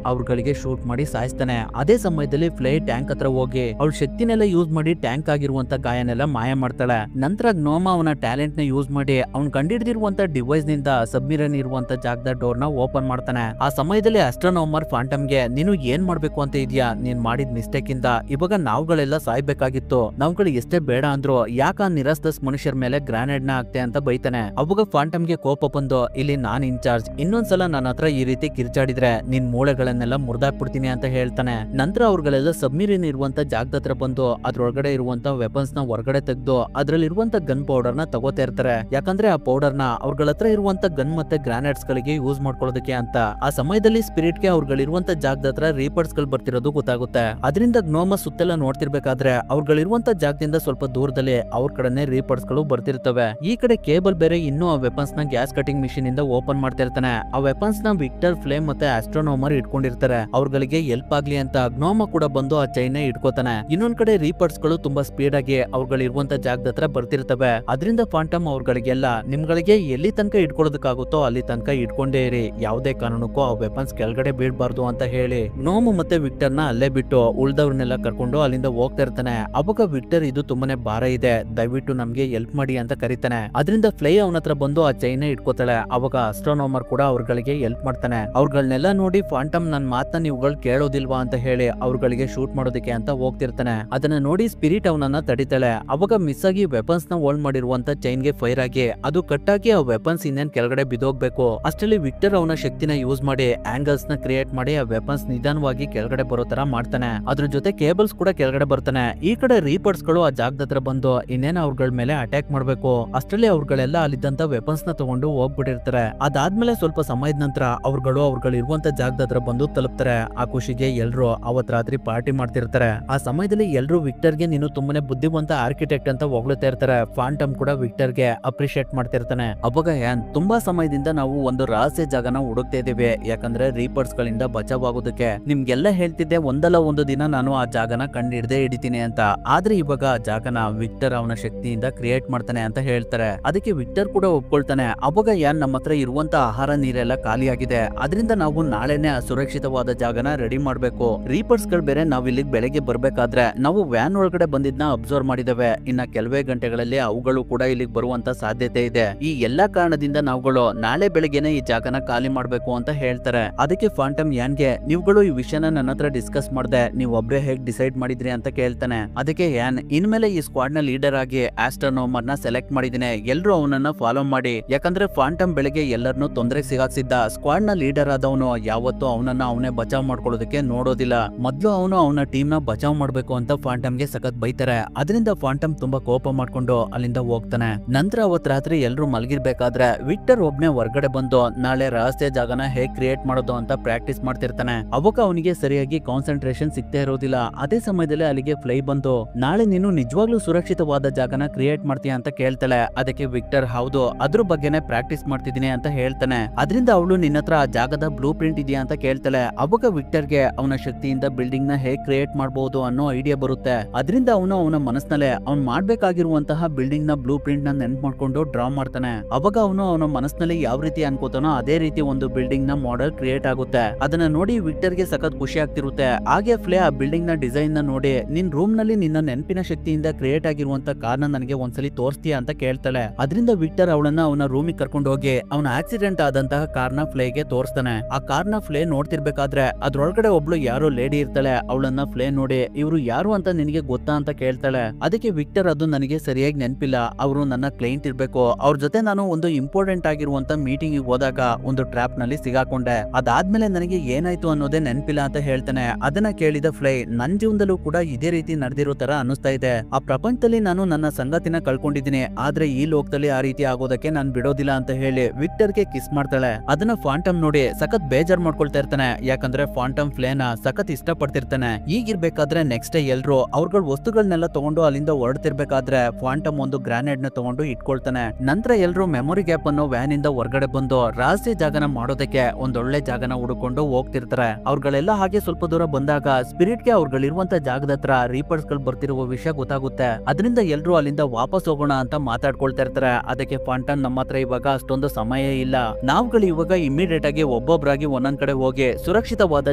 ಅವ್ರಗಳಿಗೆ ಶೂಟ್ ಮಾಡಿ ಸಾಯಿಸ್ತಾನೆ. ಅದೇ ಸಮಯದಲ್ಲಿ ಫ್ಲೈ ಟ್ಯಾಂಕ್ ಹತ್ರ ಹೋಗಿ ಅವಳ ಶಕ್ತಿನೆಲ್ಲ ಯೂಸ್ ಮಾಡಿ ಟ್ಯಾಂಕ್ ಆಗಿರುವಂತ ಗಾಯನೆಲ್ಲ ಮಾಯ ಮಾಡ್ತಾಳೆ. ನಂತರ ಗ್ನೋಮ ಅವನ ಟ್ಯಾಲೆಂಟ್ ನ ಯೂಸ್ ಮಾಡಿ ಅವ್ನ್ ಕಂಡಿಡಿದಿರುವಂತ ಡಿವೈಸ್ ನಿಂದ ಸಬ್ಮಿರನ್ ಇರುವಂತ ಜಾಗದ ಡೋರ್ ನ ಓಪನ್ ಮಾಡ್ತಾನೆ. ಆ ಸಮಯದಲ್ಲಿ ಅಸ್ಟ್ರೋನೋಮರ್ ಫಾಂಟಮ್ಗೆ ನೀನು ಏನ್ ಮಾಡ್ಬೇಕು ಅಂತ ಇದೆಯಾ, ನೀನ್ ಮಾಡಿದ ಮಿಸ್ಟೇಕ್ ಇಂದ ಇವಾಗ ನಾವುಗಳೆಲ್ಲ ಸಾಯ್ಬೇಕಾಗಿತ್ತು, ನಾವುಗಳು ಎಷ್ಟೇ ಬೇಡ ಅಂದ್ರು ಯಾಕ ನಿರಾಸ್ತಸ್ ಮನುಷ್ಯರ ಮೇಲೆ ಗ್ರಾನೇಡ್ ನ ಹಾಕ್ತೆ ಅಂತ ಬೈತಾನೆ. ಅವಾಗ ಫಾಂಟಮ್ಗೆ ಕೋಪ ಬಂದು ಇಲ್ಲಿ ನಾನ್ ಇನ್ಚಾರ್ಜ್, ಇನ್ನೊಂದ್ಸಲ ನನ್ನ ಹತ್ರ ಈ ರೀತಿ ಕಿರ್ಚಾಡಿದ್ರೆ ನಿನ್ ಮೂಳೆಗಳನ್ನೆಲ್ಲ ಮುರ್ದಾಕ್ಬಿಡ್ತೀನಿ ಅಂತ ಹೇಳ್ತಾನೆ. ನಂತರ ಅವ್ರಗಳೆಲ್ಲ ಸಬ್ಮಿರಿನ್ ಇರುವಂತ ಜಾಗದ ಹತ್ರ ಬಂದು ಅದ್ರೊಳಗಡೆ ಇರುವಂತ ವೆಪನ್ಸ್ ನ ಹೊರಗಡೆ ತೆಗೆದು ಅದ್ರಲ್ಲಿರುವಂತ ಗನ್ ಪೌಡರ್ ನ ತಗೋತಾ ಇರ್ತಾರೆ. ಯಾಕಂದ್ರೆ ಆ ಪೌಡರ್ ನ ಅವ್ರಗಳ ಹತ್ರ ಇರುವಂತ ಗನ್ ಮತ್ತೆ ಗ್ರಾನೇಡ್ಸ್ ಗಳಿಗೆ ಯೂಸ್ ಮಾಡ್ಕೊಳ್ಳೋದಕ್ಕೆ ಅಂತ. ಆ ಸಮಯದಲ್ಲಿ ಸ್ಪಿರಿಟ್ ಗೆ ಅವ್ರಗಳಿರುವಂತ ಜಾಗದ ಹತ್ರ ರೀಪರ್ಸ್ ಗಳು ಬರ್ತಿರೋದು ಗೊತ್ತಾಗುತ್ತೆ. ಅದರಿಂದ ಗ್ನೋಮ ಸುತ್ತೆಲ್ಲ ನೋಡ್ತಿರ್ಬೇಕಾದ್ರೆ ಅವ್ರಗಳಿರುವಂತ ಜಾಗದಿಂದ ಸ್ವಲ್ಪ ದೂರದಲ್ಲಿ ಅವ್ರ ಕಡೆನೆ ರೀಪರ್ಸ್ ಗಳು ಬರ್ತಿರ್ತವೆ. ಈ ಕಡೆ ಕೇಬಲ್ ಬೇರೆ ಇನ್ನೂ ಆ ವೆಪನ್ಸ್ ನ ಗ್ಯಾಸ್ ಕಟಿಂಗ್ ಮಿಷಿನ್ ಇಂದ ಓಪನ್ ಮಾಡ್ತಿರ್ತಾನೆ. ಆ ವೆಪನ್ಸ್ ನ ವಿಕ್ಟರ್, ಫ್ಲೇಮ್ ಮತ್ತೆ ಆಸ್ಟ್ರೋನೋಮರ್ ಇಟ್ಕೊಂಡಿರ್ತಾರೆ. ಅವ್ರಗಳಿಗೆ ಹೆಲ್ಪ್ ಆಗ್ಲಿ ಅಂತ ಗ್ನೋಮ ಕೂಡ ಬಂದು ಆ ಚೈನ್ ಇಟ್ಕೋತಾನೆ. ಇನ್ನೊಂದ್ ಕಡೆ ರೀಪರ್ಸ್ ಗಳು ತುಂಬಾ ಸ್ಪೀಡ್ ಆಗಿ ಅವ್ರಗಳಿರುವಂತ ಜಾಗದ ಹತ್ರ ಬರ್ತಿರ್ತವೆ. ಅದರಿಂದ ಫಾಂಟಮ್ ಅವ್ರಗಳಿಗೆಲ್ಲ ನಿಮ್ಗಳಿಗೆ ಎಲ್ಲಿ ತನಕ ಇಟ್ಕೊಳ್ಳೋದಕ್ಕಾಗುತ್ತೋ ಅಲ್ಲಿ ತನಕ ಇಟ್ಕೊಂಡೇ ಇರಿ, ಯಾವುದೇ ಕಾರಣಕ್ಕೂ ಆ ವೆಪನ್ಸ್ ಕೆಳಗಡೆ ಬೀಳ್ಬಾರ್ದು ಅಂತ ಹೇಳಿ ಗ್ನೋಮ್ ಮತ್ತೆ ವಿಕ್ಟರ್ ನ ಅಲ್ಲೇ ಬಿಟ್ಟು ಉಳ್ದವ್ರನ್ನೆಲ್ಲ ಕರ್ಕೊಂಡು ಅಲ್ಲಿಂದ ಹೋಗ್ತಾ ಇರ್ತಾನೆ. ಅವಾಗ ವಿಕ್ಟರ್ ಇದು ತುಂಬಾನೇ ಭಾರ ಇದೆ, ದಯವಿಟ್ಟು ನಮ್ಗೆ ಹೆಲ್ಪ್ ಮಾಡಿ ಅಂತ ಕರೀತಾನೆ. ಅದರಿಂದ ಫ್ಲೈ ಅವನ ಹತ್ರ ಬಂದು ಆ ಚೈನ್ ಇಟ್ಕೋತಾಳೆ. ಅವಾಗ ಅಸ್ಟ್ರೋನೋಮರ್ ಕೂಡ ಅವ್ರಗಳಿಗೆ ಹೆಲ್ಪ್ ಮಾಡ್ತಾನೆ. ಅವ್ರಗಳನ್ನೆಲ್ಲ ನೋಡಿ ಫಾಂಟಮ್ ನನ್ ಮಾತನ್ನ ನೀವುಗಳು ಕೇಳೋದಿಲ್ವಾ ಅಂತ ಹೇಳಿ ಅವ್ರಗಳಿಗೆ ಶೂಟ್ ಮಾಡೋದಕ್ಕೆ ಅಂತ ಹೋಗ್ತಿರ್ತಾನೆ. ಅದನ್ನ ನೋಡಿ ಸ್ಪಿರಿಟ್ ಅವನನ್ನ ತಡಿತಾಳೆ. ಅವಾಗ ಮಿಸ್ ಆಗಿ ವೆಪನ್ಸ್ ನ ಹೋಲ್ಡ್ ಮಾಡಿರುವಂತ ಚೈನ್ ಗೆ ಫೈರ್ ಆಗಿ ಅದು ಕಟ್ಟಾಗಿ ಆ ವೆಪನ್ಸ್ ಇನ್ನೇನ್ ಕೆಳಗಡೆ ಬಿದ್ದೋಗ್ಬೇಕು. ಅಷ್ಟರಲ್ಲಿ ವಿಕ್ಟರ್ ಅವನ ಶಕ್ತಿನ ಯೂಸ್ ಮಾಡಿ ಆಂಗಲ್ಸ್ ನ ಕ್ರಿಯೇಟ್ ಮಾಡಿ ಆ ವೆಪನ್ಸ್ ನಿಧಾನವಾಗಿ ಕೆಳಗಡೆ ಬರೋ ತರ ಮಾಡ್ತಾನೆ. ಅದ್ರ ಜೊತೆ ಕೇಬಲ್ಸ್ ಕೂಡ ಕೆಳಗಡೆ ಬರ್ತಾನೆ. ಈ ಕಡೆ ರೀಪರ್ಸ್ ಗಳು ಆ ಜಾಗದ ಹತ್ರ ಬಂದು ಇನ್ನೇನ ಅವ್ರಗಳ ಮೇಲೆ ಅಟ್ಯಾಕ್ ಮಾಡ್ಬೇಕು. ಅಷ್ಟರಲ್ಲಿ ಅವ್ರಗಳೆಲ್ಲ ಅಲ್ಲಿದ್ದಂತ ವೆಪನ್ಸ್ ನ ತಗೊಂಡು ಹೋಗ್ಬಿಟ್ಟಿರ್ತಾರೆ. ಅದಾದ್ಮೇಲೆ ಸ್ವಲ್ಪ ಸಮಯದ ನಂತರ ಅವ್ರಗಳಿರುವಂತ ಜಾಗದ ಹತ್ರ ಬಂದು ತಲುಪ್ತಾರೆ. ಆ ಖುಷಿಗೆ ಎಲ್ರು ಅವತ್ ರಾತ್ರಿ ಪಾರ್ಟಿ ಮಾಡ್ತಿರ್ತಾರೆ. ಆ ಸಮಯದಲ್ಲಿ ಎಲ್ರು ವಿಕ್ಟರ್ ಗೆ ನೀನು ತುಂಬಾನೇ ಬುದ್ಧಿವಂತ ಆರ್ಕಿಟೆಕ್ಟ್ ಅಂತ ಹೊಗಳ್ತಾ ಇರ್ತಾರೆ. ಫಾಂಟಮ್ ಕೂಡ ವಿಕ್ಟರ್ ಗೆ ಅಪ್ರಿಶಿಯೇಟ್ ಮಾಡ್ತಿರ್ತಾನೆ. ಅವಾಗ ತುಂಬಾ ಸಮಯದಿಂದ ನಾವು ಒಂದು ರಹಸ್ಯ ಜಾಗನ ಹುಡುಕ್ತಾ ಇದೀವಿ, ಯಾಕಂದ್ರೆ ರೀಪರ್ಸ್ ಗಳಿಂದ ಬಚಾವಾಗೋದಕ್ಕೆ. ನಿಮ್ಗೆಲ್ಲ ಹೇಳ್ತಿದ್ದೆ ಒಂದಲ್ಲ ಒಂದು ದಿನ ನಾನು ಆ ಜಾಗನ ಕಂಡಿಡ್ದೇ ಹಿಡಿತೀನಿ ಅಂತ. ಆದ್ರೆ ಇವಾಗ ಆ ಜಾಗನ ವಿಕ್ಟರ್ ಅವನ ಶಕ್ತಿಯಿಂದ ಕ್ರಿಯೇಟ್ ಮಾಡ್ತಾನೆ ಅಂತ ಹೇಳ್ತಾರೆ. ಅದಕ್ಕೆ ವಿಕ್ಟರ್ ಕೂಡ ಒಪ್ಕೊಳ್ತಾನೆ. ಅವಾಗ ನಮ್ಮ ಹತ್ರ ಇರುವಂತ ಆಹಾರ ನೀರೆಲ್ಲ ಖಾಲಿಯಾಗಿದೆ, ಅದರಿಂದ ನಾವು ನಾಳೆನೆ ಆ ಸುರಕ್ಷಿತವಾದ ಜಾಗನ ರೆಡಿ ಮಾಡ್ಬೇಕು. ರೀಪರ್ಸ್ ಗಳು ಬೇರೆ ನಾವ್ ಇಲ್ಲಿಗೆ ಬೆಳಗ್ಗೆ ಬರ್ಬೇಕಾದ್ರೆ ನಾವು ವ್ಯಾನ್ ಒಳಗಡೆ ಬಂದಿದ್ನ ಅಬ್ಸರ್ವ್ ಮಾಡಿದವೆ. ಇನ್ನ ಕೆಲವೇ ಗಂಟೆಗಳಲ್ಲಿ ಅವುಗಳು ಕೂಡ ಇಲ್ಲಿಗೆ ಬರುವಂತ ಸಾಧ್ಯತೆ ಇದೆ. ಈ ಎಲ್ಲಾ ಕಾರಣದಿಂದ ನಾವುಗಳು ನಾಳೆ ಬೆಳಗ್ಗೆನೆ ಈ ಜಾಗನ ಖಾಲಿ ಮಾಡ್ಬೇಕು ಅಂತ ಹೇಳ್ತಾರೆ. ಅದಕ್ಕೆ ಫಾಂಟಮ್ ಯಾನ್ಗೆ ನೀವುಗಳು ಈ ವಿಷಯನ ನನ್ನ ಹತ್ರ ಡಿಸ್ಕಸ್ ಮಾಡ್ದೆ, ನೀವು ಒಬ್ರೇ ಹೇಗ್ ಡಿಸೈಡ್ ಮಾಡಿದ್ರಿ ಅಂತ ಕೇಳ್ತಾನೆ. ಅದಕ್ಕೆ ಯಾನ್ ಇನ್ಮೇಲೆ ಈ ಸ್ಕ್ವಾಡ್ ನ ಲೀಡರ್ ಆಗಿ ಆಸ್ಟ್ರೋನೋಮರ್ ನ ಸೆಲೆಕ್ಟ್ ಮಾಡಿದೀನಿ, ಎಲ್ರು ಅವನನ್ನ ಫಾಲೋ ಮಾಡಿ. ಯಾಕಂದ್ರೆ ಫಾಂಟಮ್ ಬೆಳಗ್ಗೆ ಎಲ್ಲರನ್ನು ತೊಂದರೆಗೆ ಸಿಗಾಕ್ಸಿದ್ದ. ಸ್ಕ್ವಾಡ್ ನ ಲೀಡರ್ ಆದವನು ಯಾವತ್ತೂ ಅವನನ್ನ ಅವನೇ ಬಚಾವ್ ಮಾಡ್ಕೊಳ್ಳೋದಕ್ಕೆ ನೋಡೋದಿಲ್ಲ. ಮೊದ್ಲು ಅವನು ಅವನ ಟೀಮ್ ನ ಬಚಾವ್ ಮಾಡ್ಬೇಕು ಅಂತ ಫಾಂಟಮ್ ಗೆ ಸಖತ್ ಬೈತಾರೆ. ಅದರಿಂದ ಫಾಂಟಮ್ ತುಂಬಾ ಕೋಪ ಮಾಡ್ಕೊಂಡು ಅಲ್ಲಿಂದ ಹೋಗ್ತಾನೆ. ನಂತರ ಅವತ್ ರಾತ್ರಿ ಎಲ್ರು ಮಲಗಿರ್ಬೇಕಾದ್ರೆ ವಿಕ್ಟರ್ ಒಬ್ನೇ ಹೊರಗಡೆ ಬಂದು ನಾಳೆ ರಹಸ್ಯ ಜಾಗನ ಹೇಗ್ ಕ್ರಿಯೇಟ್ ಮಾಡೋದು ಅಂತ ಪ್ರಾಕ್ಟೀಸ್ ಮಾಡ್ತಿರ್ತಾನೆ. ಅವಾಗ ಅವನಿಗೆ ಸರಿಯಾಗಿ ಕಾನ್ಸಂಟ್ರೇಷನ್ ಸಿಗ್ತಾ ಇರೋದಿಲ್ಲ. ಅದೇ ಸಮಯದಲ್ಲಿ ಅಲ್ಲಿಗೆ ಫ್ಲೈ ಬಂದು ನಾಳೆ ನೀನು ನಿಜವಾಗ್ಲೂ ಸುರಕ್ಷಿತವಾದ ಜಾಗನ ಕ್ರಿಯೇಟ್ ಮಾಡ್ತೀಯ ಅಂತ ಕೇಳ್ತಾಳೆ. ಅದಕ್ಕೆ ವಿಕ್ಟರ್ ಹೌದು, ಅದ್ರ ಬಗ್ಗೆನೆ ಪ್ರಾಕ್ಟೀಸ್ ಮಾಡ್ತಿದ್ದೀನಿ ಅಂತ ಹೇಳ್ತಾನೆ. ಅದರಿಂದ ಅವಳು ನಿನ್ನ ಹತ್ರ ಆ ಜಾಗದ ಬ್ಲೂ ಪ್ರಿಂಟ್ ಇದೆಯಾ ಅಂತ ಕೇಳ್ತಾಳೆ. ಅವಾಗ ವಿಕ್ಟರ್ಗೆ ಅವನ ಶಕ್ತಿಯಿಂದ ಬಿಲ್ಡಿಂಗ್ ನ ಹೇಗ್ ಕ್ರಿಯೇಟ್ ಮಾಡಬಹುದು ಅನ್ನೋ ಐಡಿಯಾ ಬರುತ್ತೆ. ಅದರಿಂದ ಅವನು ಅವನ ಮನಸ್ಸಿನಲ್ಲೇ ಅವ್ನು ಮಾಡ್ಬೇಕಾಗಿರುವಂತಹ ಬಿಲ್ಡಿಂಗ್ ನ ಬ್ಲೂ ಪ್ರಿಂಟ್ ನ ನೆನ್ಪು ಮಾಡ್ಕೊಂಡು ಡ್ರಾ ಮಾಡ್ತಾನೆ. ಅವಾಗ ಅವನು ಅವನ ಮನಸ್ಸಿನಲ್ಲಿ ಯಾವ ರೀತಿ ಅನ್ಕೋತಾನೋ ಅದೇ ರೀತಿ ಒಂದು ಬಿಲ್ಡಿಂಗ್ ನ ಮಾಡೆಲ್ ಕ್ರಿಯೇಟ್ ಆಗುತ್ತೆ. ಅದನ್ನ ನೋಡಿ ವಿಕ್ಟರ್ ಗೆ ಸಖತ್ ಖುಷಿ ಆಗ್ತಿರುತ್ತೆ. ಹಾಗೆ ಫ್ಲೇ ಆ ಬಿಲ್ಡಿಂಗ್ ನ ಡಿಸೈನ್ ನ ನೋಡಿ ನಿನ್ ರೂಮ್ ನಲ್ಲಿ ನಿನ್ನ ನೆನಪಿನ ಶಕ್ತಿಯಿಂದ ಕ್ರಿಯೇಟ್ ಆಗಿರುವಂತ ಕಾರ್ನ ನನಗೆ ಒಂದ್ಸಲಿ ತೋರಿಸ್ತೀಯಾ ಅಂತ ಕೇಳ್ತಾಳೆ. ಅದರಿಂದ ವಿಕ್ಟರ್ ಅವಳನ್ನ ಅವನ ರೂಮಿಗೆ ಕರ್ಕೊಂಡು ಹೋಗಿ ಅವನ ಆಕ್ಸಿಡೆಂಟ್ ಆದಂತಹ ಕಾರ್ನ ಫ್ಲೇಗೆ ತೋರಿಸ್ತಾನೆ. ಆ ಕಾರ್ನ ಫ್ಲೇ ನೋಡ್ತಿರ್ಬೇಕಾದ್ರೆ ಅದ್ರೊಳಗಡೆ ಒಬ್ಳು ಯಾರೋ ಲೇಡಿ ಇರ್ತಾಳೆ. ಅವಳನ್ನ ಫ್ಲೇ ನೋಡಿ ಇವ್ರು ಯಾರು ಅಂತ ನಿನಗೆ ಗೊತ್ತಾ ಅಂತ ಕೇಳ್ತಾಳೆ. ಅದಕ್ಕೆ ವಿಕ್ಟರ್ ಅದು ನನಗೆ ಸರಿಯಾಗಿ ನೆನಪಿಲ್ಲ, ಅವರು ನನ್ನ ಕ್ಲೈಂಟ್ ಇರ್ಬೇಕು, ಅವ್ರ ಜೊತೆ ನಾನು ಒಂದು ಇಂಪಾರ್ಟೆಂಟ್ ಆಗಿರುವಂತ ಮೀಟಿಂಗ್ ಹೋದಾಗ ಒಂದು ಟ್ರ್ಯಾಪ್ ನಲ್ಲಿ ಸಿಗಾಕೊಂಡೆ, ಅದಾದ್ಮೇಲೆ ನನಗೆ ಏನಾಯ್ತು ಅನ್ನೋದೇ ನೆನಪಿಲ್ಲ ಅಂತ ಹೇಳ್ತಾನೆ. ಅದನ್ನ ಕೇಳಿದ ಫ್ಲೈ ನನ್ ಜೀವನದಲ್ಲೂ ಕೂಡ ಇದೇ ರೀತಿ ನಡೆದಿರೋ ತರ ಅನಿಸ್ತಾ ಇದೆ. ಆ ಪ್ರಪಂಚದಲ್ಲಿ ನಾನು ನನ್ನ ಸಂಗಾತಿನ ಕಳ್ಕೊಂಡಿದ್ದೀನಿ, ಆದ್ರೆ ಈ ಲೋಕದಲ್ಲಿ ಆ ರೀತಿ ಆಗೋದಕ್ಕೆ ನಾನ್ ಬಿಡೋದಿಲ್ಲ ಅಂತ ಹೇಳಿ ವಿಕ್ಟರ್ ಗೆ ಕಿಸ್ ಮಾಡ್ತಾಳೆ. ಅದನ್ನ ಫಾಂಟಮ್ ನೋಡಿ ಸಖತ್ ಬೇಜಾರ್ ಮಾಡ್ಕೊಳ್ತಾ ಇರ್ತಾನೆ. ಯಾಕಂದ್ರೆ ಫಾಂಟಮ್ ಫ್ಲೇನ ಸಖತ್ ಇಷ್ಟ ಪಡ್ತಿರ್ತಾನೆ. ಈಗಿರ್ಬೇಕಾದ್ರೆ ನೆಕ್ಸ್ಟ್ ಡೇ ಎಲ್ರು ಅವ್ರಗಳ ವಸ್ತುಗಳನ್ನೆಲ್ಲ ತಗೊಂಡು ಅಲ್ಲಿಂದ ಹೊರಡ್ತಿರ್ಬೇಕಾದ್ರೆ ಫಾಂಟಮ್ ಒಂದು ಗ್ರಾನೇಡ್ ನ ತಗೊಂಡು ಇಟ್ಕೊಳ್ತಾನೆ. ನಂತರ ಎಲ್ರು ಮೆಮೊರಿ ಗ್ಯಾಪ್ ಅನ್ನೋ ವ್ಯಾನ್ ಇಂದ ಹೊರಗಡೆ ಬಂದು ರಹಸ್ಯ ಜಾಗನ ಮಾಡೋದಕ್ಕೆ ಒಂದೊಳ್ಳೆ ಜಾಗನ ಹುಡುಕೊಂಡು ಹೋಗ್ತಿರ್ತಾರೆ. ಅವ್ರಗಳೆಲ್ಲ ಹಾಗೆ ಸ್ವಲ್ಪ ದೂರ ಬಂದಾಗ ಸ್ಪಿರಿಟ್ ಗೆ ಅವ್ರಗಳಿರುವಂತ ಜಾಗದ ಹತ್ರ ರೀಪರ್ಸ್ ಗಳು ಬರ್ತಿರುವ ವಿಷಯ ಗೊತ್ತಾಗುತ್ತೆ. ಆಗುತ್ತೆ. ಅದರಿಂದ ಎಲ್ರು ಅಲ್ಲಿಂದ ವಾಪಸ್ ಹೋಗೋಣ ಅಂತ ಮಾತಾಡ್ಕೊಳ್ತಾ ಇರ್ತಾರೆ. ಅದಕ್ಕೆ ಫಾಂಟನ್, ನಮ್ಮ ಹತ್ರ ಇವಾಗ ಅಷ್ಟೊಂದು ಸಮಯ ಇಲ್ಲ, ನಾವುಗಳು ಇವಾಗ ಇಮಿಡಿಯೇಟ್ ಆಗಿ ಒಬ್ಬೊಬ್ಬರಾಗಿ ಒಂದೊಂದ್ ಕಡೆ ಹೋಗಿ ಸುರಕ್ಷಿತವಾದ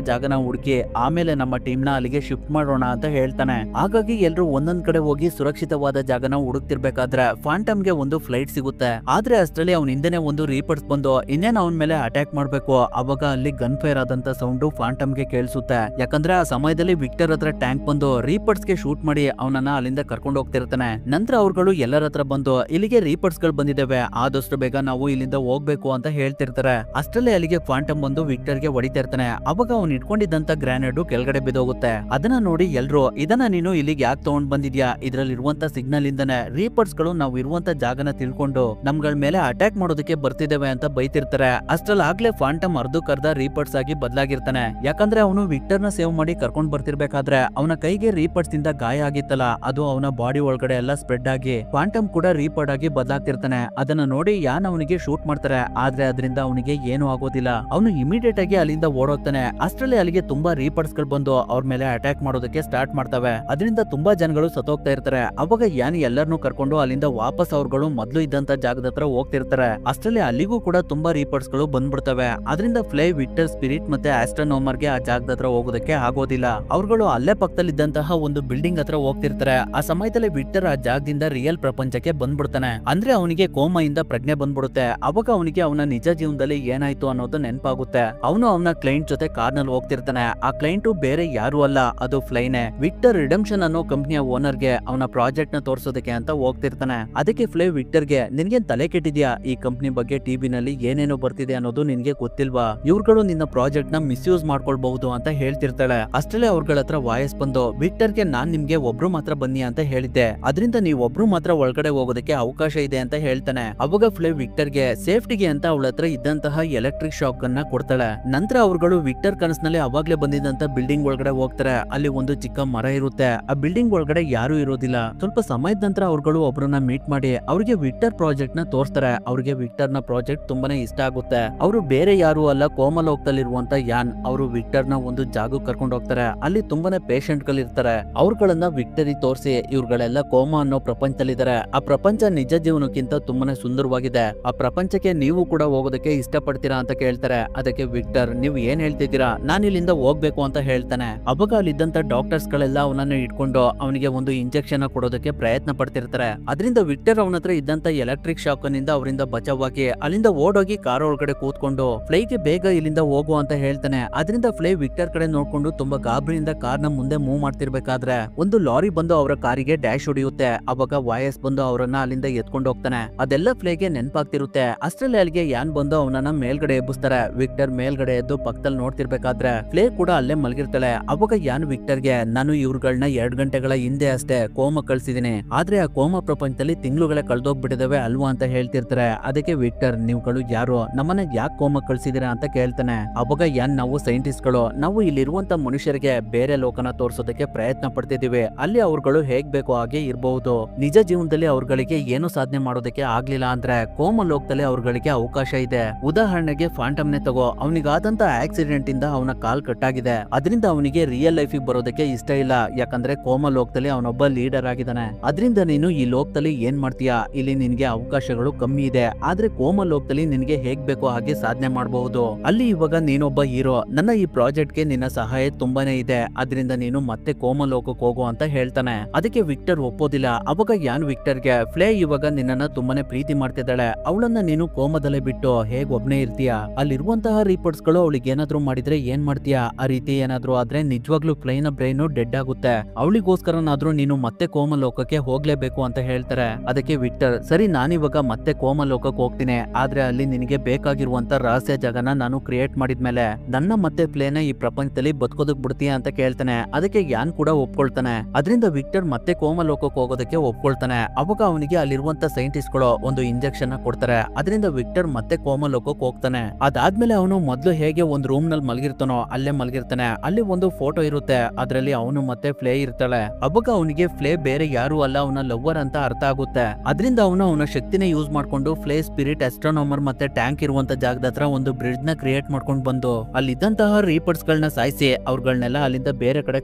ಜಾಗನ ಹುಡುಕಿ ಆಮೇಲೆ ನಮ್ಮ ಟೀಮ್ ನ ಅಲ್ಲಿಗೆ ಶಿಫ್ಟ್ ಮಾಡೋಣ ಅಂತ ಹೇಳ್ತಾನೆ. ಹಾಗಾಗಿ ಎಲ್ರು ಒಂದೊಂದ್ ಕಡೆ ಹೋಗಿ ಸುರಕ್ಷಿತವಾದ ಜಾಗನ ಹುಡುಕ್ತಿರ್ಬೇಕಾದ್ರೆ ಫಾಂಟಮ್ಗೆ ಒಂದು ಫ್ಲೈಟ್ ಸಿಗುತ್ತೆ. ಆದ್ರೆ ಅಷ್ಟರಲ್ಲಿ ಅವನ ಹಿಂದೆನೆ ಒಂದು ರೀಪರ್ಸ್ ಬಂದು ಇನ್ನೇನ್ ಅವನ ಮೇಲೆ ಅಟ್ಯಾಕ್ ಮಾಡ್ಬೇಕು. ಅವಾಗ ಅಲ್ಲಿ ಗನ್ ಫೈರ್ ಆದಂತ ಸೌಂಡ್ ಫಾಂಟಮ್ಗೆ ಕೇಳಿಸುತ್ತೆ. ಯಾಕಂದ್ರೆ ಆ ಸಮಯದಲ್ಲಿ ವಿಕ್ಟರ್ ಹತ್ರ ಟ್ಯಾಂಕ್ ಬಂದು ರೀಪರ್ಸ್ ಗೆ ಶೂಟ್ ಮಾಡಿ ಅವನನ್ನ ಅಲ್ಲಿಂದ ಕರ್ಕೊಂಡು ಹೋಗ್ತಿರ್ತಾನೆ. ನಂತರ ಅವ್ರುಗಳು ಎಲ್ಲರ ಹತ್ರ ಬಂದು ಇಲ್ಲಿಗೆ ರೀಪರ್ಸ್ ಗಳು ಬಂದಿದ್ದಾವೆ, ಆದಷ್ಟು ಬೇಗ ನಾವು ಇಲ್ಲಿಂದ ಹೋಗ್ಬೇಕು ಅಂತ ಹೇಳ್ತಿರ್ತಾರೆ. ಅಷ್ಟರಲ್ಲಿ ಅಲ್ಲಿಗೆ ಫಾಂಟಮ್ ಬಂದು ವಿಕ್ಟರ್ ಗೆ ಹೊಡಿತಾ ಇರ್ತಾನೆ. ಅವಾಗ ಅವ್ನು ಇಟ್ಕೊಂಡಿದ್ದಂತ ಗ್ರಾನೇಡ್ ಕೆಳಗಡೆ ಬಿದ್ದೋಗುತ್ತೆ. ಅದನ್ನ ನೋಡಿ ಎಲ್ರು, ಇದನ್ನ ನೀನು ಇಲ್ಲಿಗೆ ಯಾಕೆ ತಗೊಂಡ್ ಬಂದಿದ್ಯಾ, ಇದ್ರಲ್ಲಿ ಇರುವಂತ ಸಿಗ್ನಲ್ ಇಂದಾನೆ ರೀಪರ್ಸ್ ಗಳು ನಾವು ಇರುವಂತ ಜಾಗನ ತಿಳ್ಕೊಂಡು ನಮ್ಗಳ ಮೇಲೆ ಅಟ್ಯಾಕ್ ಮಾಡೋದಕ್ಕೆ ಬರ್ತಿದ್ದೇವೆ ಅಂತ ಬೈತಿರ್ತಾರೆ. ಅಷ್ಟ್ರಲ್ಲಿ ಆಗ್ಲೇ ಫಾಂಟಮ್ ಅರ್ಧಕ್ಕರ್ಧ ರೀಪರ್ಸ್ ಆಗಿ ಬದಲಾಗಿರ್ತಾನೆ. ಯಾಕಂದ್ರೆ ಅವನು ವಿಕ್ಟರ್ ನ ಸೇವ್ ಮಾಡಿ ಕರ್ಕೊಂಡ್ ಬರ್ತಿರ್ಬೇಕಾದ್ರೆ ಅವನ ಕೈಗೆ ರೀಪರ್ಸ್ ಇಂದ ಗಾಯ ಆಗಿತ್ತಲ್ಲ, ಅದು ಅವನ ಬಾಡಿ ಒಳಗಡೆ ಎಲ್ಲ ಸ್ಪ್ರೆಡ್ ಆಗಿ ಫಾಂಟಮ್ ಕೂಡ ರೀಪರ್ಡ್ ಆಗಿ ಬದಲಾಗ್ತಿರ್ತಾನೆ. ಅದನ್ನ ನೋಡಿ ಯಾನ್ ಅವನಿಗೆ ಶೂಟ್ ಮಾಡ್ತಾರೆ. ಆದ್ರೆ ಅದರಿಂದ ಅವನಿಗೆ ಏನು ಆಗೋದಿಲ್ಲ. ಅವನು ಇಮಿಡಿಯೇಟ್ ಆಗಿ ಅಲ್ಲಿಂದ ಓಡೋಗ್ತಾನೆ. ಅಷ್ಟರಲ್ಲಿ ಅಲ್ಲಿಗೆ ತುಂಬಾ ರೀಪರ್ಸ್ ಗಳು ಬಂದು ಅವ್ರ ಮೇಲೆ ಅಟ್ಯಾಕ್ ಮಾಡೋದಕ್ಕೆ ಸ್ಟಾರ್ಟ್ ಮಾಡ್ತವೆ. ಅದರಿಂದ ತುಂಬಾ ಜನಗಳು ಸತ್ತೋಗ್ತಾ ಇರ್ತಾರೆ. ಅವಾಗ ಯಾನ್ ಎಲ್ಲರನ್ನೂ ಕರ್ಕೊಂಡು ಅಲ್ಲಿಂದ ವಾಪಸ್ ಅವ್ರುಗಳು ಮೊದ್ಲು ಇದ್ದಂತ ಜಾಗದ ಹತ್ರ ಹೋಗ್ತಿರ್ತಾರೆ. ಅಷ್ಟರಲ್ಲಿ ಅಲ್ಲಿಗೂ ಕೂಡ ತುಂಬಾ ರೀಪರ್ಸ್ ಗಳು ಬಂದ್ಬಿಡ್ತವೆ. ಅದರಿಂದ ಫ್ಲೈ, ವಿಕ್ಟರ್, ಸ್ಪಿರಿಟ್ ಮತ್ತೆ ಆಸ್ಟ್ರೋನೋಮರ್ ಗೆ ಆ ಜಾಗದ ಹತ್ರ ಹೋಗೋದಕ್ಕೆ ಆಗೋದಿಲ್ಲ. ಅವ್ರುಗಳು ಅಲ್ಲೇ ಪಕ್ಕದಲ್ಲಿ ಇದ್ದಂತಹ ಒಂದು ಬಿಲ್ಡಿಂಗ್ ಹತ್ರ ಹೋಗ್ತಿರ್ತಾರೆ. ಆ ಸಮಯದಲ್ಲಿ ವಿಕ್ಟರ್ ಆ ಜಾಗದಿಂದ ರಿಯಲ್ ಪ್ರಪಂಚಕ್ಕೆ ಬಂದ್ಬಿಡ್ತಾನೆ. ಅಂದ್ರೆ ಅವನಿಗೆ ಕೋಮೆಯಿಂದ ಪ್ರಜ್ಞೆ ಬಂದ್ಬಿಡುತ್ತೆ. ಅವಾಗ ಅವನಿಗೆ ಅವನ ನಿಜ ಜೀವನದಲ್ಲಿ ಏನಾಯ್ತು ಅನ್ನೋದು ನೆನಪಾಗುತ್ತೆ. ಅವನು ಅವನ ಕ್ಲೈಂಟ್ ಜೊತೆ ಕಾರ್ ನಲ್ಲಿ ಹೋಗ್ತಿರ್ತಾನೆ. ಆ ಕ್ಲೈಂಟ್ ಬೇರೆ ಯಾರು ಅಲ್ಲ, ಅದು ಫ್ಲೈನೆ. ವಿಕ್ಟರ್ ರಿಡಂಪ್ಷನ್ ಅನ್ನೋ ಕಂಪನಿಯ ಓನರ್ ಗೆ ಅವನ ಪ್ರಾಜೆಕ್ಟ್ ನ ತೋರ್ಸೋದಕ್ಕೆ ಅಂತ ಹೋಗ್ತಿರ್ತಾನೆ. ಅದಕ್ಕೆ ಫ್ಲೈ ವಿಕ್ಟರ್ ಗೆ, ನಿನ್ಗೆ ತಲೆ ಕೆಟ್ಟಿದ್ಯಾ, ಈ ಕಂಪನಿ ಬಗ್ಗೆ ಟಿವಿ ನಲ್ಲಿ ಏನೇನೋ ಬರ್ತಿದೆ ಅನ್ನೋದು ನಿನ್ಗೆ ಗೊತ್ತಿಲ್ವಾ, ಇವ್ರುಗಳು ನಿನ್ನ ಪ್ರಾಜೆಕ್ಟ್ ನ ಮಿಸ್ಯೂಸ್ ಮಾಡ್ಕೊಳ್ಬಹುದು ಅಂತ ಹೇಳ್ತಿರ್ತಾಳೆ. ಅಷ್ಟಲ್ಲೇ ಅವ್ರಗಳ ಹತ್ರ ವಾಯ್ಸ್ ಬಂದು, ವಿಕ್ಟರ್ ಗೆ ನಾನ್ ನಿಮ್ಗೆ ಒಬ್ರು ಮಾತ್ರ ಬನ್ನಿ ಅಂತ ಹೇಳಿದ್ದೆ, ಅದರಿಂದ ನೀವ್ ಒಬ್ರು ಮಾತ್ರ ಒಳಗಡೆ ಹೋಗೋದಕ್ಕೆ ಅವಕಾಶ ಇದೆ ಅಂತ ಹೇಳ್ತಾನೆ. ಅವಾಗ ಫ್ಲೈ ವಿಕ್ಟರ್ ಗೆ ಸೇಫ್ಟಿಗೆ ಅಂತ ಅವಳ ಹತ್ರ ಇದ್ದಂತಹ ಎಲೆಕ್ಟ್ರಿಕ್ ಶಾಕ್ ಅನ್ನ ಕೊಡ್ತಾಳೆ. ನಂತರ ಅವ್ರುಗಳು ವಿಕ್ಟರ್ ಕನಸಿನಲ್ಲಿ ಅವಾಗ್ಲೇ ಬಂದಿದ್ದಂತ ಬಿಲ್ಡಿಂಗ್ ಒಳಗಡೆ ಹೋಗ್ತಾರೆ. ಅಲ್ಲಿ ಒಂದು ಚಿಕ್ಕ ಮರ ಇರುತ್ತೆ. ಆ ಬಿಲ್ಡಿಂಗ್ ಒಳಗಡೆ ಯಾರು ಇರೋದಿಲ್ಲ. ಸ್ವಲ್ಪ ಸಮಯದ ನಂತರ ಅವ್ರುಗಳು ಒಬ್ರನ್ನ ಮೀಟ್ ಮಾಡಿ ಅವ್ರಿಗೆ ವಿಕ್ಟರ್ ಪ್ರಾಜೆಕ್ಟ್ ನ ತೋರಿಸ್ತಾರೆ. ಅವ್ರಿಗೆ ವಿಕ್ಟರ್ ನ ಪ್ರಾಜೆಕ್ಟ್ ತುಂಬಾನೇ ಇಷ್ಟ ಆಗುತ್ತೆ. ಅವರು ಬೇರೆ ಯಾರು ಅಲ್ಲ, ಕೋಮಲೋಕದಲ್ಲಿರುವಂತ ಯಾನ್. ಅವರು ವಿಕ್ಟರ್ ನ ಒಂದು ಜಾಗಕ್ಕೆ ಕರ್ಕೊಂಡು ಹೋಗ್ತಾರೆ. ಅಲ್ಲಿ ತುಂಬಾನೇ ಪೇಷಂಟ್ ಗಳು ಇರ್ತಾರೆ. ಅವ್ರುಗಳನ್ನ ವಿಕ್ಟರಿ ತೋರಿಸಿ ಇವ್ರುಗಳೆಲ್ಲ ಕೋಮಾ ಅನ್ನೋ ಪ್ರಪಂಚದಲ್ಲಿದ್ದಾರೆ. ಆ ಪ್ರಪಂಚ ನಿಜ ಜೀವನಕ್ಕಿಂತ ತುಂಬಾನೇ ಸುಂದರವಾಗಿದೆ. ಆ ಪ್ರಪಂಚಕ್ಕೆ ನೀವು ಕೂಡ ಹೋಗೋದಕ್ಕೆ ಇಷ್ಟಪಡ್ತೀರಾ ಅಂತ ಕೇಳ್ತಾರೆ. ಅದಕ್ಕೆ ವಿಕ್ಟರ್, ನೀವು ಏನ್ ಹೇಳ್ತಿದ್ದೀರಾ, ನಾನು ಇಲ್ಲಿಂದ ಹೋಗ್ಬೇಕು ಅಂತ ಹೇಳ್ತಾನೆ. ಅವಾಗ ಅಲ್ಲಿದ್ದಂತ ಡಾಕ್ಟರ್ಸ್ ಗಳೆಲ್ಲ ಅವನನ್ನ ಇಟ್ಕೊಂಡು ಅವನಿಗೆ ಒಂದು ಇಂಜೆಕ್ಷನ್ ಕೊಡೋದಕ್ಕೆ ಪ್ರಯತ್ನ ಪಡ್ತಿರ್ತಾರೆ. ಅದರಿಂದ ವಿಕ್ಟರ್ ಅವನ ಹತ್ರ ಇದ್ದಂತ ಎಲೆಕ್ಟ್ರಿಕ್ ಶಾಕ್ ನಿಂದ ಅವರಿಂದ ಬಚಾವಾಗಿ ಅಲ್ಲಿಂದ ಓಡೋಗಿ ಕಾರ್ ಒಳಗಡೆ ಕೂತ್ಕೊಂಡು ಫ್ಲೈಗೆ ಬೇಗ ಇಲ್ಲಿಂದ ಹೋಗು ಅಂತ ಹೇಳ್ತಾನೆ. ಅದರಿಂದ ಫ್ಲೈ ವಿಕ್ಟರ್ ಕಡೆ ನೋಡ್ಕೊಂಡು ತುಂಬಾ ಗಾಬರಿಯಿಂದ ಕಾರ್ ನ ಮುಂದೆ ಮೂವ್ ಮಾಡ್ತಿರ್ಬೇಕಾದ್ರೆ ಒಂದು ಲಾರಿ ಬಂದು ಅವರ ಕಾರಿಗೆ ಡ್ಯಾಶ್ ಹೊಡಿಯುತ್ತೆ. ಅವಾಗ ವಾಯಸ್ ಬಂದು ಅವರನ್ನ ಅಲ್ಲಿಂದ ಎತ್ಕೊಂಡು ಹೋಗ್ತಾನೆ. ಅದೆಲ್ಲ ಫ್ಲೈಗೆ ನೆನಪಾಗ್ತಿರುತ್ತೆ. ಅಷ್ಟರಲ್ಲಿ ಅಲ್ಲಿಗೆ ಯಾನ್ ಬಂದು ಅವನನ್ನ ಮೇಲ್ಗಡೆ ಎಬ್ಬಿಸ್ತಾರೆ. ವಿಕ್ಟರ್ ಮೇಲ್ಗಡೆ ಎದ್ದು ಪಕ್ಕದಲ್ಲಿ ನೋಡ್ತಿರ್ಬೇಕಾದ್ರೆ ಫ್ಲೇ ಕೂಡ ಅಲ್ಲೇ ಮಲಗಿರ್ತಾಳೆ. ಅವಾಗ ಯಾನ್ ವಿಕ್ಟರ್ಗೆ, ನಾನು ಇವ್ರುಗಳನ್ನ 2 ಗಂಟೆಗಳ ಹಿಂದೆ ಅಷ್ಟೇ ಕೋಮ ಕಳ್ಸಿದೀನಿ, ಆದ್ರೆ ಆ ಕೋಮ ಪ್ರಪಂಚದಲ್ಲಿ ತಿಂಗಳುಗಳೇ ಕಳ್ದೋಗ್ಬಿಟ್ಟಿದಾವೆ ಅಲ್ವಾ ಅಂತ ಹೇಳ್ತಿರ್ತಾರೆ. ಅದಕ್ಕೆ ವಿಕ್ಟರ್, ನೀವುಗಳು ಯಾರು, ನಮ್ಮನ್ನ ಯಾಕೆ ಕೋಮ ಕಳ್ಸಿದೀರಾ ಅಂತ ಕೇಳ್ತಾನೆ. ಅವಾಗ ಯಾನ್, ನಾವು ಸೈಂಟಿಸ್ಟ್ ಗಳು, ನಾವು ಇಲ್ಲಿರುವಂತ ಮನುಷ್ಯರಿಗೆ ಬೇರೆ ಲೋಕನ ತೋರ್ಸೋದಕ್ಕೆ ಪ್ರಯತ್ನ ಪಡ್ತಿದೀವಿ. ಅಲ್ಲಿ ಅವ್ರುಗಳು ಹೇಗ್ ಬೇಕೋ ಹಾಗೆ ಇರಬಹುದು. ನಿಜ ಜೀವನದಲ್ಲಿ ಅವ್ರುಗಳಿಗೆ ಏನು ಸಾಧನೆ ಮಾಡೋದಕ್ಕೆ ಆಗ್ಲಿಲ್ಲ ಅಂದ್ರೆ ಕೋಮ ಲೋಕದಲ್ಲಿ ಅವ್ರುಗಳಿಗೆ ಅವಕಾಶ ಇದೆ. ಉದಾಹರಣೆಗೆ ಫಾಂಟಮ್ ನೇ ತಗೋ, ಅವನಿಗಾದಂತ ಆಕ್ಸಿಡೆಂಟ್ ಇಂದ ಅವನ ಕಾಲ್ ಕಟ್ಟಾಗಿದೆ. ಅದರಿಂದ ಅವನಿಗೆ ರಿಯಲ್ ಲೈಫ್ ಬರೋದಕ್ಕೆ ಇಷ್ಟ ಇಲ್ಲ. ಯಾಕಂದ್ರೆ ಕೋಮ ಲೋಕದಲ್ಲಿ ಅವನೊಬ್ಬ ಲೀಡರ್ ಆಗಿದ್ದಾನೆ. ಅದರಿಂದ ನೀನು ಈ ಲೋಕದಲ್ಲಿ ಏನ್ ಮಾಡ್ತೀಯಾ, ಇಲ್ಲಿ ನಿನ್ಗೆ ಅವಕಾಶಗಳು ಕಮ್ಮಿ ಇದೆ. ಆದ್ರೆ ಕೋಮ ಲೋಕದಲ್ಲಿ ನಿನ್ಗೆ ಹೇಗ್ ಬೇಕೋ ಹಾಗೆ ಸಾಧನೆ ಮಾಡಬಹುದು. ಅಲ್ಲಿ ಇವಾಗ ನೀನೊಬ್ಬ ಹೀರೋ, ನನ್ನ ಈ ಪ್ರಾಜೆಕ್ಟ್ ಗೆ ನಿನ್ನ ಸಹಾಯ ತುಂಬಾನೇ ಇದೆ. ಅದರಿಂದ ನೀನು ಮತ್ತೆ ಕೋಮ ಲೋಕಕ್ಕೆ ಹೋಗು ಅಂತ ಹೇಳ್ತಾನೆ. ಅದಕ್ಕೆ ವಿಕ್ಟರ್ ಒಪ್ಪೋದಿಲ್ಲ. ಅವಾಗ ಯಾನ್ ವಿಕ್ಟರ್ಗೆ, ಫ್ಲೇ ಇವಾಗ ನಿನ್ನನ್ನ ತುಂಬಾನೇ ಪ್ರೀತಿ ಮಾಡ್ತಿದ್ದಾಳೆ, ಅವಳನ್ನ ನೀನು ಕೋಮದಲ್ಲೇ ಬಿಟ್ಟು ಹೇಗ್ ಒಬ್ನೇ ಇರ್ತೀಯಾ, ಅಲ್ಲಿರುವಂತಹ ರಿಪೋರ್ಟ್ಸ್ ಗಳು ಅವಳಿಗೆ ಏನಾದ್ರೂ ಮಾಡಿದ್ರೆ ಏನ್ ಮಾಡ್ತೀಯಾ, ಆ ರೀತಿ ಏನಾದ್ರೂ ಆದ್ರೆ ನಿಜವಾಗ್ಲೂ ಫ್ಲೈನ ಬ್ರೈನ್ ಡೆಡ್ ಆಗುತ್ತೆ. ಅವಳಿಗೋಸ್ಕರನಾದ್ರೂ ನೀನು ಮತ್ತೆ ಕೋಮ ಲೋಕಕ್ಕೆ ಹೋಗ್ಲೇಬೇಕು ಅಂತ ಹೇಳ್ತಾರೆ. ಅದಕ್ಕೆ ವಿಕ್ಟರ್, ಸರಿ ನಾನಿವಾಗ ಮತ್ತೆ ಕೋಮ ಲೋಕಕ್ಕೆ ಹೋಗ್ತೀನಿ, ಆದ್ರೆ ಅಲ್ಲಿ ನಿನಗೆ ಬೇಕಾಗಿರುವಂತ ರಹಸ್ಯ ಜಾಗನ ನಾನು ಕ್ರಿಯೇಟ್ ಮಾಡಿದ್ಮೇಲೆ ನನ್ನ ಮತ್ತೆ ಫ್ಲೇನ ಈ ಪ್ರಪಂಚದಲ್ಲಿ ಬದುಕೋದಕ್ ಬಿಡ್ತೀಯಾ ಅಂತ ಕೇಳ್ತಾನೆ. ಅದಕ್ಕೆ ಯಾನ್ ಕೂಡ ಒಪ್ಕೊಳ್ತಾನೆ. ಅದರಿಂದ ವಿಕ್ಟರ್ ಮತ್ತೆ ಕೋಮ ಲೋಕಕ್ಕೆ ಹೋಗೋದಕ್ಕೆ ಒಪ್ಕೊಳ್ತಾನೆ. ಅವಾಗ ಅವನಿಗೆ ಅಲ್ಲಿರುವಂತ ಸೈಂಟಿಸ್ಟ್ ಗಳು ಒಂದು ಇಂಜೆಕ್ಷನ್ ಕೊಡ್ತಾರೆ. ಅದರಿಂದ ವಿಕ್ಟರ್ ಮತ್ತೆ ಕೋಮ ಲೋಕಕ್ಕೆ ಹೋಗ್ತಾನೆ. ಅದಾದ್ಮೇಲೆ ಅವನು ಮೊದ್ಲು ಹೇಗೆ ಒಂದು ರೂಮ್ ನಲ್ಲಿ ಮಲಗಿರ್ತಾನೋ ಅಲ್ಲೇ ಮಲಗಿರ್ತಾನೆ. ಅಲ್ಲಿ ಒಂದು ಫೋಟೋ ಇರುತ್ತೆ, ಅದ್ರಲ್ಲಿ ಅವನು ಮತ್ತೆ ಫ್ಲೇ ಇರ್ತಾಳೆ. ಅವಾಗ ಅವನಿಗೆ ಫ್ಲೇ ಬೇರೆ ಯಾರು ಅಲ್ಲ, ಅವನ ಲವ್ವರ್ ಅಂತ ಅರ್ಥ ಆಗುತ್ತೆ. ಅದರಿಂದ ಅವನು ಅವನ ಶಕ್ತಿನ ಯೂಸ್ ಮಾಡ್ಕೊಂಡು ಫ್ಲೇ, ಸ್ಪಿರಿಟ್, ಆಸ್ಟ್ರೋನೋಮರ್ ಮತ್ತೆ ಟ್ಯಾಂಕ್ ಇರುವಂತ ಜಾಗದ ಹತ್ರ ಒಂದು ಬ್ರಿಡ್ಜ್ ನ ಕ್ರಿಯೇಟ್ ಮಾಡ್ಕೊಂಡು ಬಂದು ಅಲ್ಲಿದ್ದಂತಹ ರೀಪರ್ಸ್ ಗಳನ್ನ ಸಾಯಿಸಿ ಅವ್ರಗಳನ್ನೆಲ್ಲ ಅಲ್ಲಿಂದ ಬೇರೆ ಕಡೆ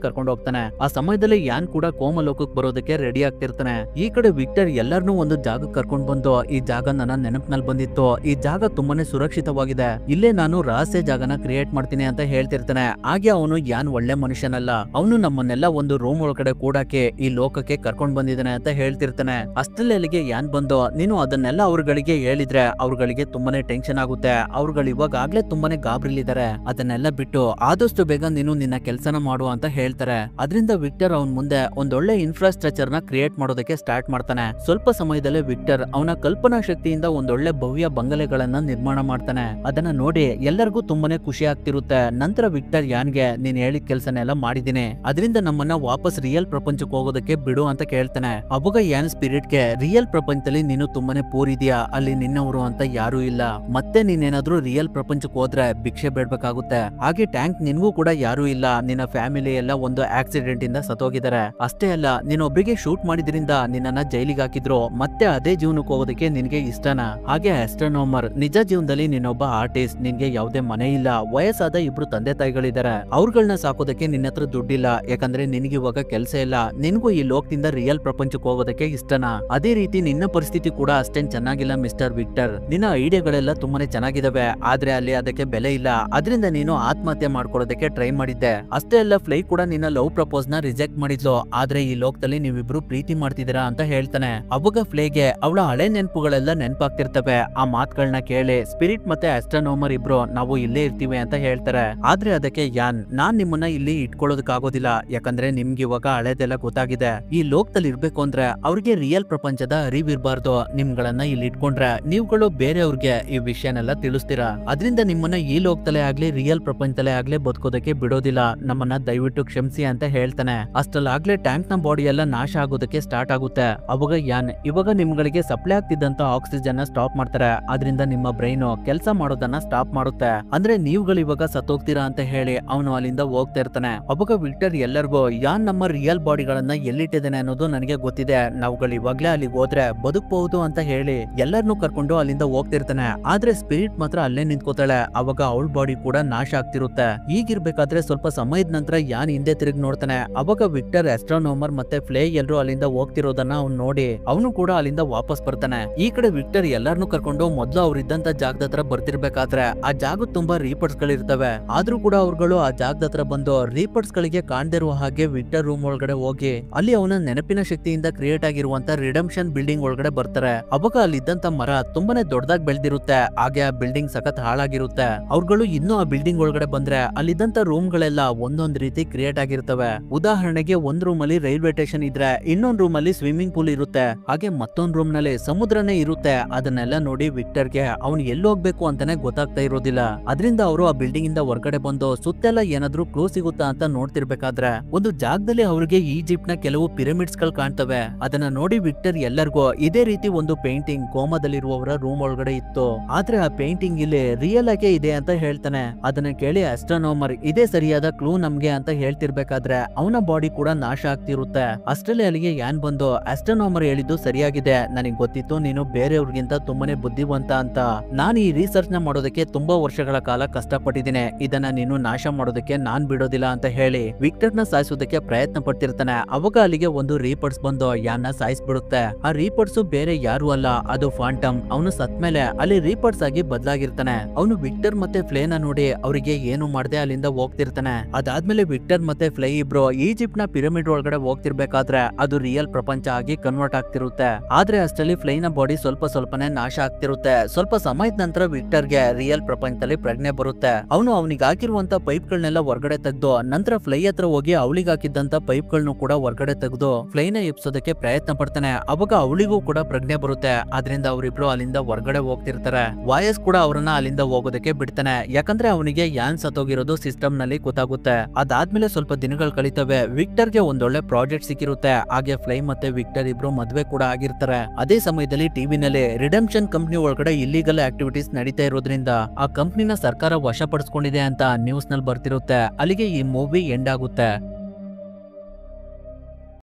ಕರ್ಕೊಂಡು ಹೋಗ್ತಾನೆ. ಆ ಸಮಯದಲ್ಲಿ ಯಾನ್ ಕೂಡ ಕೋಮ ಲೋಕಕ್ಕೆ ಬರೋದಕ್ಕೆ ರೆಡಿ ಆಗ್ತಿರ್ತಾನೆ. ಈ ಕಡೆ ವಿಕ್ಟರ್ ಎಲ್ಲರನ್ನೂ ಒಂದು ಜಾಗಕ್ಕೆ ಕರ್ಕೊಂಡ್ ಬಂದು, ಈ ಜಾಗ ನನ್ನ ನೆನಪಿನಲ್ಲಿ ಬಂದಿತ್ತು, ಈ ಜಾಗ ತುಂಬಾನೇ ಸುರಕ್ಷಿತವಾಗಿದೆ, ಇಲ್ಲೇ ನಾನು ರಹಸ್ಯ ಜಾಗನ ಕ್ರಿಯೇಟ್ ಮಾಡ್ತೀನಿ ಅಂತ ಹೇಳ್ತಿರ್ತಾನೆ. ಹಾಗೆ ಅವನು ಯಾನ್ ಒಳ್ಳೆ ಮನುಷ್ಯನಲ್ಲ, ಅವನು ನಮ್ಮನ್ನೆಲ್ಲ ಒಂದು ರೂಮ್ ಒಳಗಡೆ ಕೂಡಕ್ಕೆ ಈ ಲೋಕಕ್ಕೆ ಕರ್ಕೊಂಡ್ ಬಂದಿದ್ದಾನೆ ಅಂತ ಹೇಳ್ತಿರ್ತಾನೆ. ಅಷ್ಟರಲ್ಲಿ ಅಲ್ಲಿಗೆ ಯಾನ್ ಬಂದು, ನೀನು ಅದನ್ನೆಲ್ಲ ಅವ್ರಗಳಿಗೆ ಹೇಳಿದ್ರೆ ಅವ್ರಗಳಿಗೆ ತುಂಬಾನೇ ಟೆನ್ಷನ್ ಆಗುತ್ತೆ, ಅವ್ರುಗಳು ಇವಾಗಲೇ ತುಂಬಾನೇ ಗಾಬರಿಲಿದ್ದಾರೆ, ಅದನ್ನೆಲ್ಲ ಬಿಟ್ಟು ಆದಷ್ಟು ಬೇಗ ನೀನು ನಿನ್ನ ಕೆಲಸನ ಮಾಡು ಅಂತ ಹೇಳ್ತಾರೆ. ಅದರಿಂದ ವಿಕ್ಟರ್ ಅವನ್ ಮುಂದೆ ಒಂದೊಳ್ಳೆ ಇನ್ಫ್ರಾಸ್ಟ್ರಕ್ಚರ್ ನ ಕ್ರಿಯೇಟ್ ಮಾಡೋದಕ್ಕೆ ಸ್ಟಾರ್ಟ್ ಮಾಡ್ತಾನೆ. ಸ್ವಲ್ಪ ಸಮಯದಲ್ಲೇ ವಿಕ್ಟರ್ ಅವನ ಕಲ್ಪನಾ ಶಕ್ತಿಯಿಂದ ಒಂದೊಳ್ಳೆ ಭವ್ಯ ಬಂಗಲೆಗಳನ್ನ ನಿರ್ಮಾಣ ಮಾಡ್ತಾನೆ. ಅದನ್ನ ನೋಡಿ ಎಲ್ಲರಿಗೂ ತುಂಬಾನೇ ಖುಷಿ ಆಗ್ತಿರುತ್ತೆ. ನಂತರ ವಿಕ್ಟರ್ ಯಾನ್ಗೆ, ನೀನ್ ಹೇಳಿದ ಕೆಲಸನೆಲ್ಲ ಮಾಡಿದೀನಿ, ಅದರಿಂದ ನಮ್ಮನ್ನ ವಾಪಸ್ ರಿಯಲ್ ಪ್ರಪಂಚಕ್ಕೆ ಹೋಗೋದಕ್ಕೆ ಬಿಡು ಅಂತ ಕೇಳ್ತಾನೆ. ಅವಾಗ ಯಾನ್ ಸ್ಪಿರಿಟ್ಗೆ, ರಿಯಲ್ ಪ್ರಪಂಚದಲ್ಲಿ ನೀನು ತುಂಬಾನೇ ಪೂರ್ ಇದೆಯಾ, ಅಲ್ಲಿ ನಿನ್ನವರು ಅಂತ ಯಾರು ಇಲ್ಲ, ಮತ್ತೆ ನೀನೇನಾದ್ರೂ ರಿಯಲ್ ಪ್ರಪಂಚಕ್ಕೆ ಹೋದ್ರೆ ಭಿಕ್ಷೆ ಬೇಡ್ಬೇಕಾಗುತ್ತೆ, ಹಾಗೆ ಟ್ಯಾಂಕ್ ನಿನ್ಗೂ ಕೂಡ ಯಾರು ಇಲ್ಲ, ನಿನ್ನ ಫ್ಯಾಮಿಲಿ ಎಲ್ಲ ಒಂದು ಆಕ್ಸಿಡೆಂಟ್ ಇಂದ ಸತ್ತೋಗಿದ್ದಾರೆ, ಅಷ್ಟೇ ಅಲ್ಲ ನೀನೊಬ್ಬರಿಗೆ ಶೂಟ್ ಮಾಡಿದ್ರಿಂದ ನಿನ್ನನ್ನ ಜೈಲಿಗೆ ಹಾಕಿದ್ರು, ಮತ್ತೆ ಅದೇ ಜೀವನಕ್ಕೆ ಹೋಗೋದಕ್ಕೆ ನಿನ್ಗೆ ಇಷ್ಟನಾ? ಹಾಗೆ ಆಸ್ಟ್ರೋನೋಮರ್, ನಿಜ ಜೀವನದಲ್ಲಿ ನೀನೊಬ್ಬ ಆರ್ಟಿಸ್ಟ್, ನಿನ್ಗೆ ಯಾವುದೇ ಮನೆ ಇಲ್ಲ, ವಯಸ್ಸಾದ ಇಬ್ರು ತಂದೆ ತಾಯಿಗಳಿದ್ದಾರೆ, ಅವ್ರಗಳನ್ನ ಸಾಕೋದಕ್ಕೆ ನಿನ್ನ ಹತ್ರ ದುಡ್ಡಿಲ್ಲ, ಯಾಕಂದ್ರೆ ನಿನ್ಗೆ ಇವಾಗ ಕೆಲಸ ಇಲ್ಲ, ನಿನ್ಗೂ ಈ ಲೋಕದಿಂದ ರಿಯಲ್ ಪ್ರಪಂಚಕ್ಕೆ ಹೋಗೋದಕ್ಕೆ ಇಷ್ಟನಾ? ಅದೇ ರೀತಿ ನಿನ್ನ ಪರಿಸ್ಥಿತಿ ಕೂಡ ಅಷ್ಟೇನ್ ಚೆನ್ನಾಗಿಲ್ಲ ಮಿಸ್ಟರ್ ವಿಕ್ಟರ್, ನಿನ್ನ ಐಡಿಯಾಗಳೆಲ್ಲ ತುಂಬಾನೇ ಚೆನ್ನಾಗಿದಾವೆ, ಆದ್ರೆ ಅಲ್ಲಿ ಅದಕ್ಕೆ ಬೆಲೆ ಇಲ್ಲ, ಅದರಿಂದ ನೀನು ಆತ್ಮಹತ್ಯೆ ಮಾಡ್ಕೊಳ್ಳೋದಕ್ಕೆ ಟ್ರೈ ಮಾಡಿದ್ದೆ, ಅಷ್ಟೇ ಅಲ್ಲ ಫ್ಲೈ ಕೂಡ ನಿನ್ನ ಲವ್ ಪ್ರಪೋಸ್ ನ ರಿಜೆಕ್ಟ್ ಮಾಡಿದ್ಲು, ಆದ್ರೆ ಈ ಲೋಕದಲ್ಲಿ ನೀವಿಬ್ರು ಪ್ರೀತಿ ಮಾಡ್ತಿದ್ದೀರಾ ಅಂತ ಹೇಳ್ತಾನೆ. ಅವಾಗ ಫ್ಲೇಗೆ ಅವಳ ಹಳೆ ನೆನಪುಗಳೆಲ್ಲ ನೆನಪಾಗ್ತಿರ್ತವೆ. ಆ ಮಾತುಗಳನ್ನ ಕೇಳಿ ಸ್ಪಿರಿಟ್ ಮತ್ತೆ ಆಸ್ಟ್ರೋನೋಮರ್ ಇಬ್ರು ನಾವು ಇಲ್ಲೇ ಇರ್ತೀವಿ ಅಂತ ಹೇಳ್ತಾರೆ. ಆದ್ರೆ ಅದಕ್ಕೆ ಯಾನ್, ನಾನ್ ನಿಮ್ಮನ್ನ ಇಲ್ಲಿ ಇಟ್ಕೊಳ್ಳೋದಕ್ಕಾಗೋದಿಲ್ಲ, ಯಾಕಂದ್ರೆ ನಿಮ್ಗೆ ಇವಾಗ ಹಳೇದೆಲ್ಲ ಗೊತ್ತಾಗಿದೆ, ಈ ಲೋಕದಲ್ಲಿ ಇರ್ಬೇಕು ಅಂದ್ರೆ ಅವ್ರಿಗೆ ರಿಯಲ್ ಪ್ರಪಂಚದ ಅರಿವಿರ್ಬಾರ್ದು, ನಿಮ್ಗಳನ್ನ ಇಲ್ಲಿ ಇಟ್ಕೊಂಡ್ರೆ ನೀವುಗಳು ಬೇರೆಯವ್ರಿಗೆ ಈ ವಿಷಯನೆಲ್ಲ ತಿಳಿಸ್ತೀರಾ, ಅದರಿಂದ ನಿಮ್ಮನ್ನ ಈ ಲೋಕದಲ್ಲೇ ಆಗ್ಲಿ ರಿಯಲ್ ಪ್ರಪಂಚದಲ್ಲೇ ಆಗ್ಲಿ ಬದುಕೋದಕ್ಕೆ ಬಿಡೋದಿಲ್ಲ, ನಮ್ಮನ್ನ ದಯವಿಟ್ಟು ಕ್ಷಮಿಸಿ ಅಂತ ಹೇಳ್ತಾನೆ. ಅಷ್ಟಲ್ಲಾಗ್ಲೇ ಟ್ಯಾಂಕ್ ನ ಬಾಡಿ ಎಲ್ಲ ನಾಶ ಆಗೋದಕ್ಕೆ ಸ್ಟಾರ್ಟ್ ಆಗುತ್ತೆ. ಅವಾಗ ಯಾನ್, ಇವಾಗ ನಿಮ್ಗಳಿಗೆ ಸಪ್ಲೈ ಆಗ್ತಿದ್ದಂತ ಆಕ್ಸಿಜನ್ ನ ಸ್ಟಾಪ್ ಮಾಡ್ತಾರೆ, ಅದರಿಂದ ನಿಮ್ಮ ಬ್ರೈನ್ ಕೆಲಸ ಮಾಡೋದನ್ನ ಸ್ಟಾಪ್ ಮಾಡುತ್ತೆ, ಅಂದ್ರೆ ನೀವುಗಳು ಇವಾಗ ಸತ್ತೋಗ್ತೀರಾ ಅಂತ ಹೇಳಿ ಅವನು ಅಲ್ಲಿಂದ ಹೋಗ್ತಾ ಇರ್ತಾನೆ. ಅವಾಗ ವಿಕ್ಟರ್ ಎಲ್ಲರಿಗೂ, ಯಾನ್ ನಮ್ಮ ರಿಯಲ್ ಬಾಡಿಗಳನ್ನ ಎಲ್ಲಿಟ್ಟಿದ್ದೇನೆ ಅನ್ನೋದು ನನಗೆ ಗೊತ್ತಿದೆ, ನಾವುಗಳು ಇವಾಗ್ಲೇ ಅಲ್ಲಿಗೆ ಹೋದ್ರೆ ಬದುಕಬಹುದು ಅಂತ ಹೇಳಿ ಎಲ್ಲರನ್ನೂ ಕರ್ಕೊಂಡು ಅಲ್ಲಿಂದ ಹೋಗ್ತಿರ್ತಾನೆ. ಆದ್ರೆ ಸ್ಪಿರಿಟ್ ಮಾತ್ರ ಅಲ್ಲೇ ನಿಂತ್ಕೋತಾಳೆ. ಅವಾಗ ಅವಳ ಬಾಡಿ ಕೂಡ ನಾಶ ಆಗ್ತಿರುತ್ತೆ. ಈಗಿರ್ಬೇಕಾದ್ರೆ ಸ್ವಲ್ಪ ಸಮಯದ ನಂತರ ಯಾನ್ ಹಿಂದೆ ತಿರುಗಿ ನೋಡ್ತಾನೆ. ಅವಾಗ ವಿಕ್ಟರ್, ಆಸ್ಟ್ರೋನೋಮರ್ ಮತ್ತೆ ಫ್ಲೇ ಎಲ್ಲರೂ ಅಲ್ಲಿಂದ ಹೋಗ್ತಿರೋದನ್ನ ಅವ್ನು ನೋಡಿ ಅವನು ಕೂಡ ಅಲ್ಲಿಂದ ವಾಪಸ್ ಬರ್ತಾನೆ. ಈ ಕಡೆ ವಿಕ್ಟರ್ ಎಲ್ಲರನ್ನೂ ಕರ್ಕೊಂಡು ಮೊದ್ಲು ಅವ್ರಿದ್ದಂತ ಜಾಗದ ಹತ್ರ ಬರ್ತಿರ್ಬೇಕಾದ್ರೆ ಆ ಜಾಗದ ತುಂಬಾ ರೀಪರ್ಸ್ ಗಳಿರ್ತವೆ, ಆದ್ರೂ ಕೂಡ ಅವ್ರುಗಳು ಆ ಜಾಗದ ಹತ್ರ ಬಂದು ರೀಪರ್ಸ್ ಗಳಿಗೆ ಕಾಣ್ದಿರುವ ಹಾಗೆ ವಿಕ್ಟರ್ ರೂಮ್ ಒಳಗಡೆ ಹೋಗಿ ಅಲ್ಲಿ ಅವನ ನೆನಪಿನ ಶಕ್ತಿಯಿಂದ ಕ್ರಿಯೇಟ್ ಆಗಿರುವಂತ ರಿಡಂಪ್ಷನ್ ಬಿಲ್ಡಿಂಗ್ ಒಳಗಡೆ ಬರ್ತಾರೆ. ಅವಾಗ ಅಲ್ಲಿದ್ದಂತ ಮರ ತುಂಬಾನೇ ದೊಡ್ಡದಾಗಿ ಬೆಳೆದಿರುತ್ತೆ, ಹಾಗೆ ಆ ಬಿಲ್ಡಿಂಗ್ ಸಖತ್ ಹಾಳಾಗಿರುತ್ತೆ. ಅವ್ರುಗಳು ಇನ್ನೂ ಆ ಬಿಲ್ಡಿಂಗ್ ಒಳಗಡೆ ಬಂದ್ರೆ ಅಲ್ಲಿದ್ದಂತ ರೂಮ್ ಗಳೆಲ್ಲ ಒಂದೊಂದ್ ರೀತಿ ಕ್ರಿಯೇಟ್ ಆಗಿರ್ತವೆ. ಉದಾಹರಣೆಗೆ ಒಂದ್ ರೂಮ್ ಅಲ್ಲಿ ರೈಲ್ವೆ ಸ್ಟೇಷನ್ ಇದ್ರೆ ಇನ್ನೊಂದ್ ರೂಮ್ ಅಲ್ಲಿ ಸ್ವಿಮ್ಮಿಂಗ್ ಪೂಲ್ ಇರುತ್ತೆ, ಹಾಗೆ ಮತ್ತೊಂದ್ ರೂಮ್ ನಲ್ಲಿ ಸಮುದ್ರನೇ ಇರುತ್ತೆ. ಅದನ್ನೆಲ್ಲ ನೋಡಿ ವಿಕ್ಟರ್ಗೆ ಅವ್ನು ಎಲ್ಲಿ ಹೋಗ್ಬೇಕು ಅಂತಾನೆ ಗೊತ್ತಾಗ್ತಾ ಇರೋದಿಲ್ಲ. ಅದರಿಂದ ಅವರು ಆ ಬಿಲ್ಡಿಂಗ್ ಇಂದ ಹೊರಗಡೆ ಬಂದು ಸುತ್ತೆಲ್ಲ ಏನಾದ್ರೂ ಕ್ಲೂ ಸಿಗುತ್ತಾ ಅಂತ ನೋಡ್ತಿರ್ಬೇಕಾದ್ರೆ ಒಂದು ಜಾಗದಲ್ಲಿ ಅವ್ರಿಗೆ ಈಜಿಪ್ಟ್ ನ ಕೆಲವು ಪಿರಮಿಡ್ಸ್ ಗಳು ಕಾಣ್ತವೆ. ಅದನ್ನ ನೋಡಿ ವಿಕ್ಟರ್ ಎಲ್ಲರಿಗೂ ಇದೇ ರೀತಿ ಒಂದು ಪೇಂಟಿಂಗ್ ಕೋಮದಲ್ಲಿರುವವರ ರೂಮ್ ಒಳಗಡೆ ಇತ್ತು, ಆದ್ರೆ ಆ ಪೇಂಟಿಂಗ್ ಇಲ್ಲಿ ರಿಯಲ್ ಆಗಿ ಇದೆ ಅಂತ ಹೇಳ್ತಾನೆ. ಅದನ್ನ ಕೇಳಿ ಆಸ್ಟ್ರೋನೋಮರ್, ಇದೇ ಸರಿಯಾದ ಕ್ಲೂ ನಮ್ಗೆ ಅಂತ ಹೇಳ್ತಿರ್ಬೇಕಾದ್ರೆ ಅವನ ಬಾಡಿ ಕೂಡ ನಾಶ ಆಗ್ತಿರುತ್ತೆ. ಅಷ್ಟರಲ್ಲಿ ಅಲ್ಲಿಗೆ ಯಾನ್ ಬಂದು, ಆಸ್ಟ್ರೋನೋಮರ್ ಹೇಳಿದ್ದು ಸರಿಯಾಗಿದೆ, ನನಗೆ ಗೊತ್ತಿತ್ತು ನೀನು ಬೇರೆಯವ್ರಿಗಿಂತ ತುಂಬಾನೇ ಬುದ್ಧಿವಂತ ಅಂತ, ನಾನು ಈ ರಿಸರ್ಚ್ ನ ಮಾಡೋದಕ್ಕೆ ತುಂಬಾ ವರ್ಷಗಳ ಕಾಲ ಕಷ್ಟಪಟ್ಟಿದ್ದೀನಿ, ಇದನ್ನ ನೀನು ನಾಶ ಮಾಡೋದಕ್ಕೆ ನಾನ್ ಬಿಡೋದಿಲ್ಲ ಅಂತ ಹೇಳಿ ವಿಕ್ಟರ್ ನ ಸಾಯಿಸೋದಕ್ಕೆ ಪ್ರಯತ್ನ ಪಡ್ತಿರ್ತಾನೆ. ಅವಾಗ ಅಲ್ಲಿಗೆ ಒಂದು ರೀಪರ್ಸ್ ಬಂದು ಯಾನ್ನ ಸಾಯಿಸ್ಬಿಡುತ್ತೆ. ಆ ರೀಪರ್ಸ್ ಬೇರೆ ಯಾರು ಅಲ್ಲ, ಅದು ಫಾಂಟಮ್. ಅವನು ಸತ್ಮೇಲೆ ಅಲ್ಲಿ ರೀಪರ್ಸ್ ಆಗಿ ಬದಲಾಗಿರ್ತಾನೆ. ಅವನು ವಿಕ್ಟರ್ ಮತ್ತೆ ಫ್ಲೇನ ನೋಡಿ ಅವರಿಗೆ ಏನು ಮಾಡದೆ ಅಲ್ಲಿಂದ ಹೋಗ್ತಿರ್ತಾನೆ. ಅದಾದ್ಮೇಲೆ ವಿಕ್ಟರ್ ಮತ್ತೆ ಫ್ಲೈ ಇಬ್ರು ಈಜಿಪ್ಟ್ ನ ಪಿರಮಿಡ್ ಒಳಗಡೆ ಹೋಗ್ತಿರ್ಬೇಕಾದ್ರೆ ಅದು ರಿಯಲ್ ಪ್ರಪಂಚ ಆಗಿ ಕನ್ವರ್ಟ್ ಆಗ್ತಿರುತ್ತೆ. ಆದ್ರೆ ಅಷ್ಟರಲ್ಲಿ ಫ್ಲೈನ ಬಾಡಿ ಸ್ವಲ್ಪ ಸ್ವಲ್ಪನೇ ನಾಶ ಆಗ್ತಿರುತ್ತೆ. ಸ್ವಲ್ಪ ಸಮಯದ ನಂತರ ವಿಕ್ಟರ್ಗೆ ರಿಯಲ್ ಪ್ರಪಂಚದಲ್ಲಿ ಪ್ರಜ್ಞೆ ಬರುತ್ತೆ. ಅವನು ಅವನಿಗೆ ಹಾಕಿರುವಂತ ಪೈಪ್ ಗಳನ್ನೆಲ್ಲ ಹೊರಗಡೆ ತೆಗೆದು ನಂತರ ಫ್ಲೈ ಹತ್ರ ಹೋಗಿ ಅವಳಿಗೆ ಹಾಕಿದ್ದಂತ ಪೈಪ್ ಗಳನ್ನೂ ಕೂಡ ಹೊರಗಡೆ ತೆಗೆದು ಫ್ಲೈನ ಎಬ್ಸೋದಕ್ಕೆ ಪ್ರಯತ್ನ ಪಡ್ತಾನೆ. ಅವಾಗ ಅವಳಿಗೂ ಕೂಡ ಪ್ರಜ್ಞೆ ಬರುತ್ತೆ. ಅದರಿಂದ ಅವರಿಬ್ರು ಅಲ್ಲಿಂದ ಹೊರಗಡೆ ಹೋಗ್ತಿರ್ತಾರೆ. ವಾಯಸ್ ಕೂಡ ಅವರನ್ನ ಅಲ್ಲಿಂದ ಹೋಗೋದಕ್ಕೆ ಬಿಡ್ತಾನೆ, ಯಾಕಂದ್ರೆ ಅವನಿಗೆ ಯಾನ್ ಸತ್ತೋಗಿರೋದು ಸಿಸ್ಟಮ್ ನಲ್ಲಿ ಗೊತ್ತಾಗುತ್ತೆ. ಅದಾದ್ಮೇಲೆ ಸ್ವಲ್ಪ ದಿನಗಳು ಕಳೀತವೆ. ವಿಕ್ಟರ್ಗೆ ಒಂದೊಳ್ಳೆ ಪ್ರಾಜೆಕ್ಟ್ ಸಿಕ್ಕಿರುತ್ತೆ. ಹಾಗೆ ಫ್ಲೈ ಮತ್ತೆ ವಿಕ್ಟರ್ ಇಬ್ರು ಮದ್ವೆ ಕೂಡ ಆಗಿರ್ತಾರೆ. ಅದೇ ಸಮಯದಲ್ಲಿ ಟಿವಿನಲ್ಲಿ ರಿಡಂಪ್ಷನ್ ಕಂಪ್ನಿ ಒಳಗಡೆ ಇಲ್ಲಿಗಲ್ ಆಕ್ಟಿವಿಟೀಸ್ ನಡೀತಾ ಇರೋದ್ರಿಂದ ಆ ಕಂಪ್ನಿನ ಸರ್ಕಾರ ವಶಪಡಿಸ್ಕೊಂಡಿದೆ ಅಂತ ನ್ಯೂಸ್ ನಲ್ಲಿ ಬರ್ತಿರುತ್ತೆ. ಅಲ್ಲಿಗೆ ಈ ಮೂವಿ ಎಂಡ್ ಆಗುತ್ತೆ.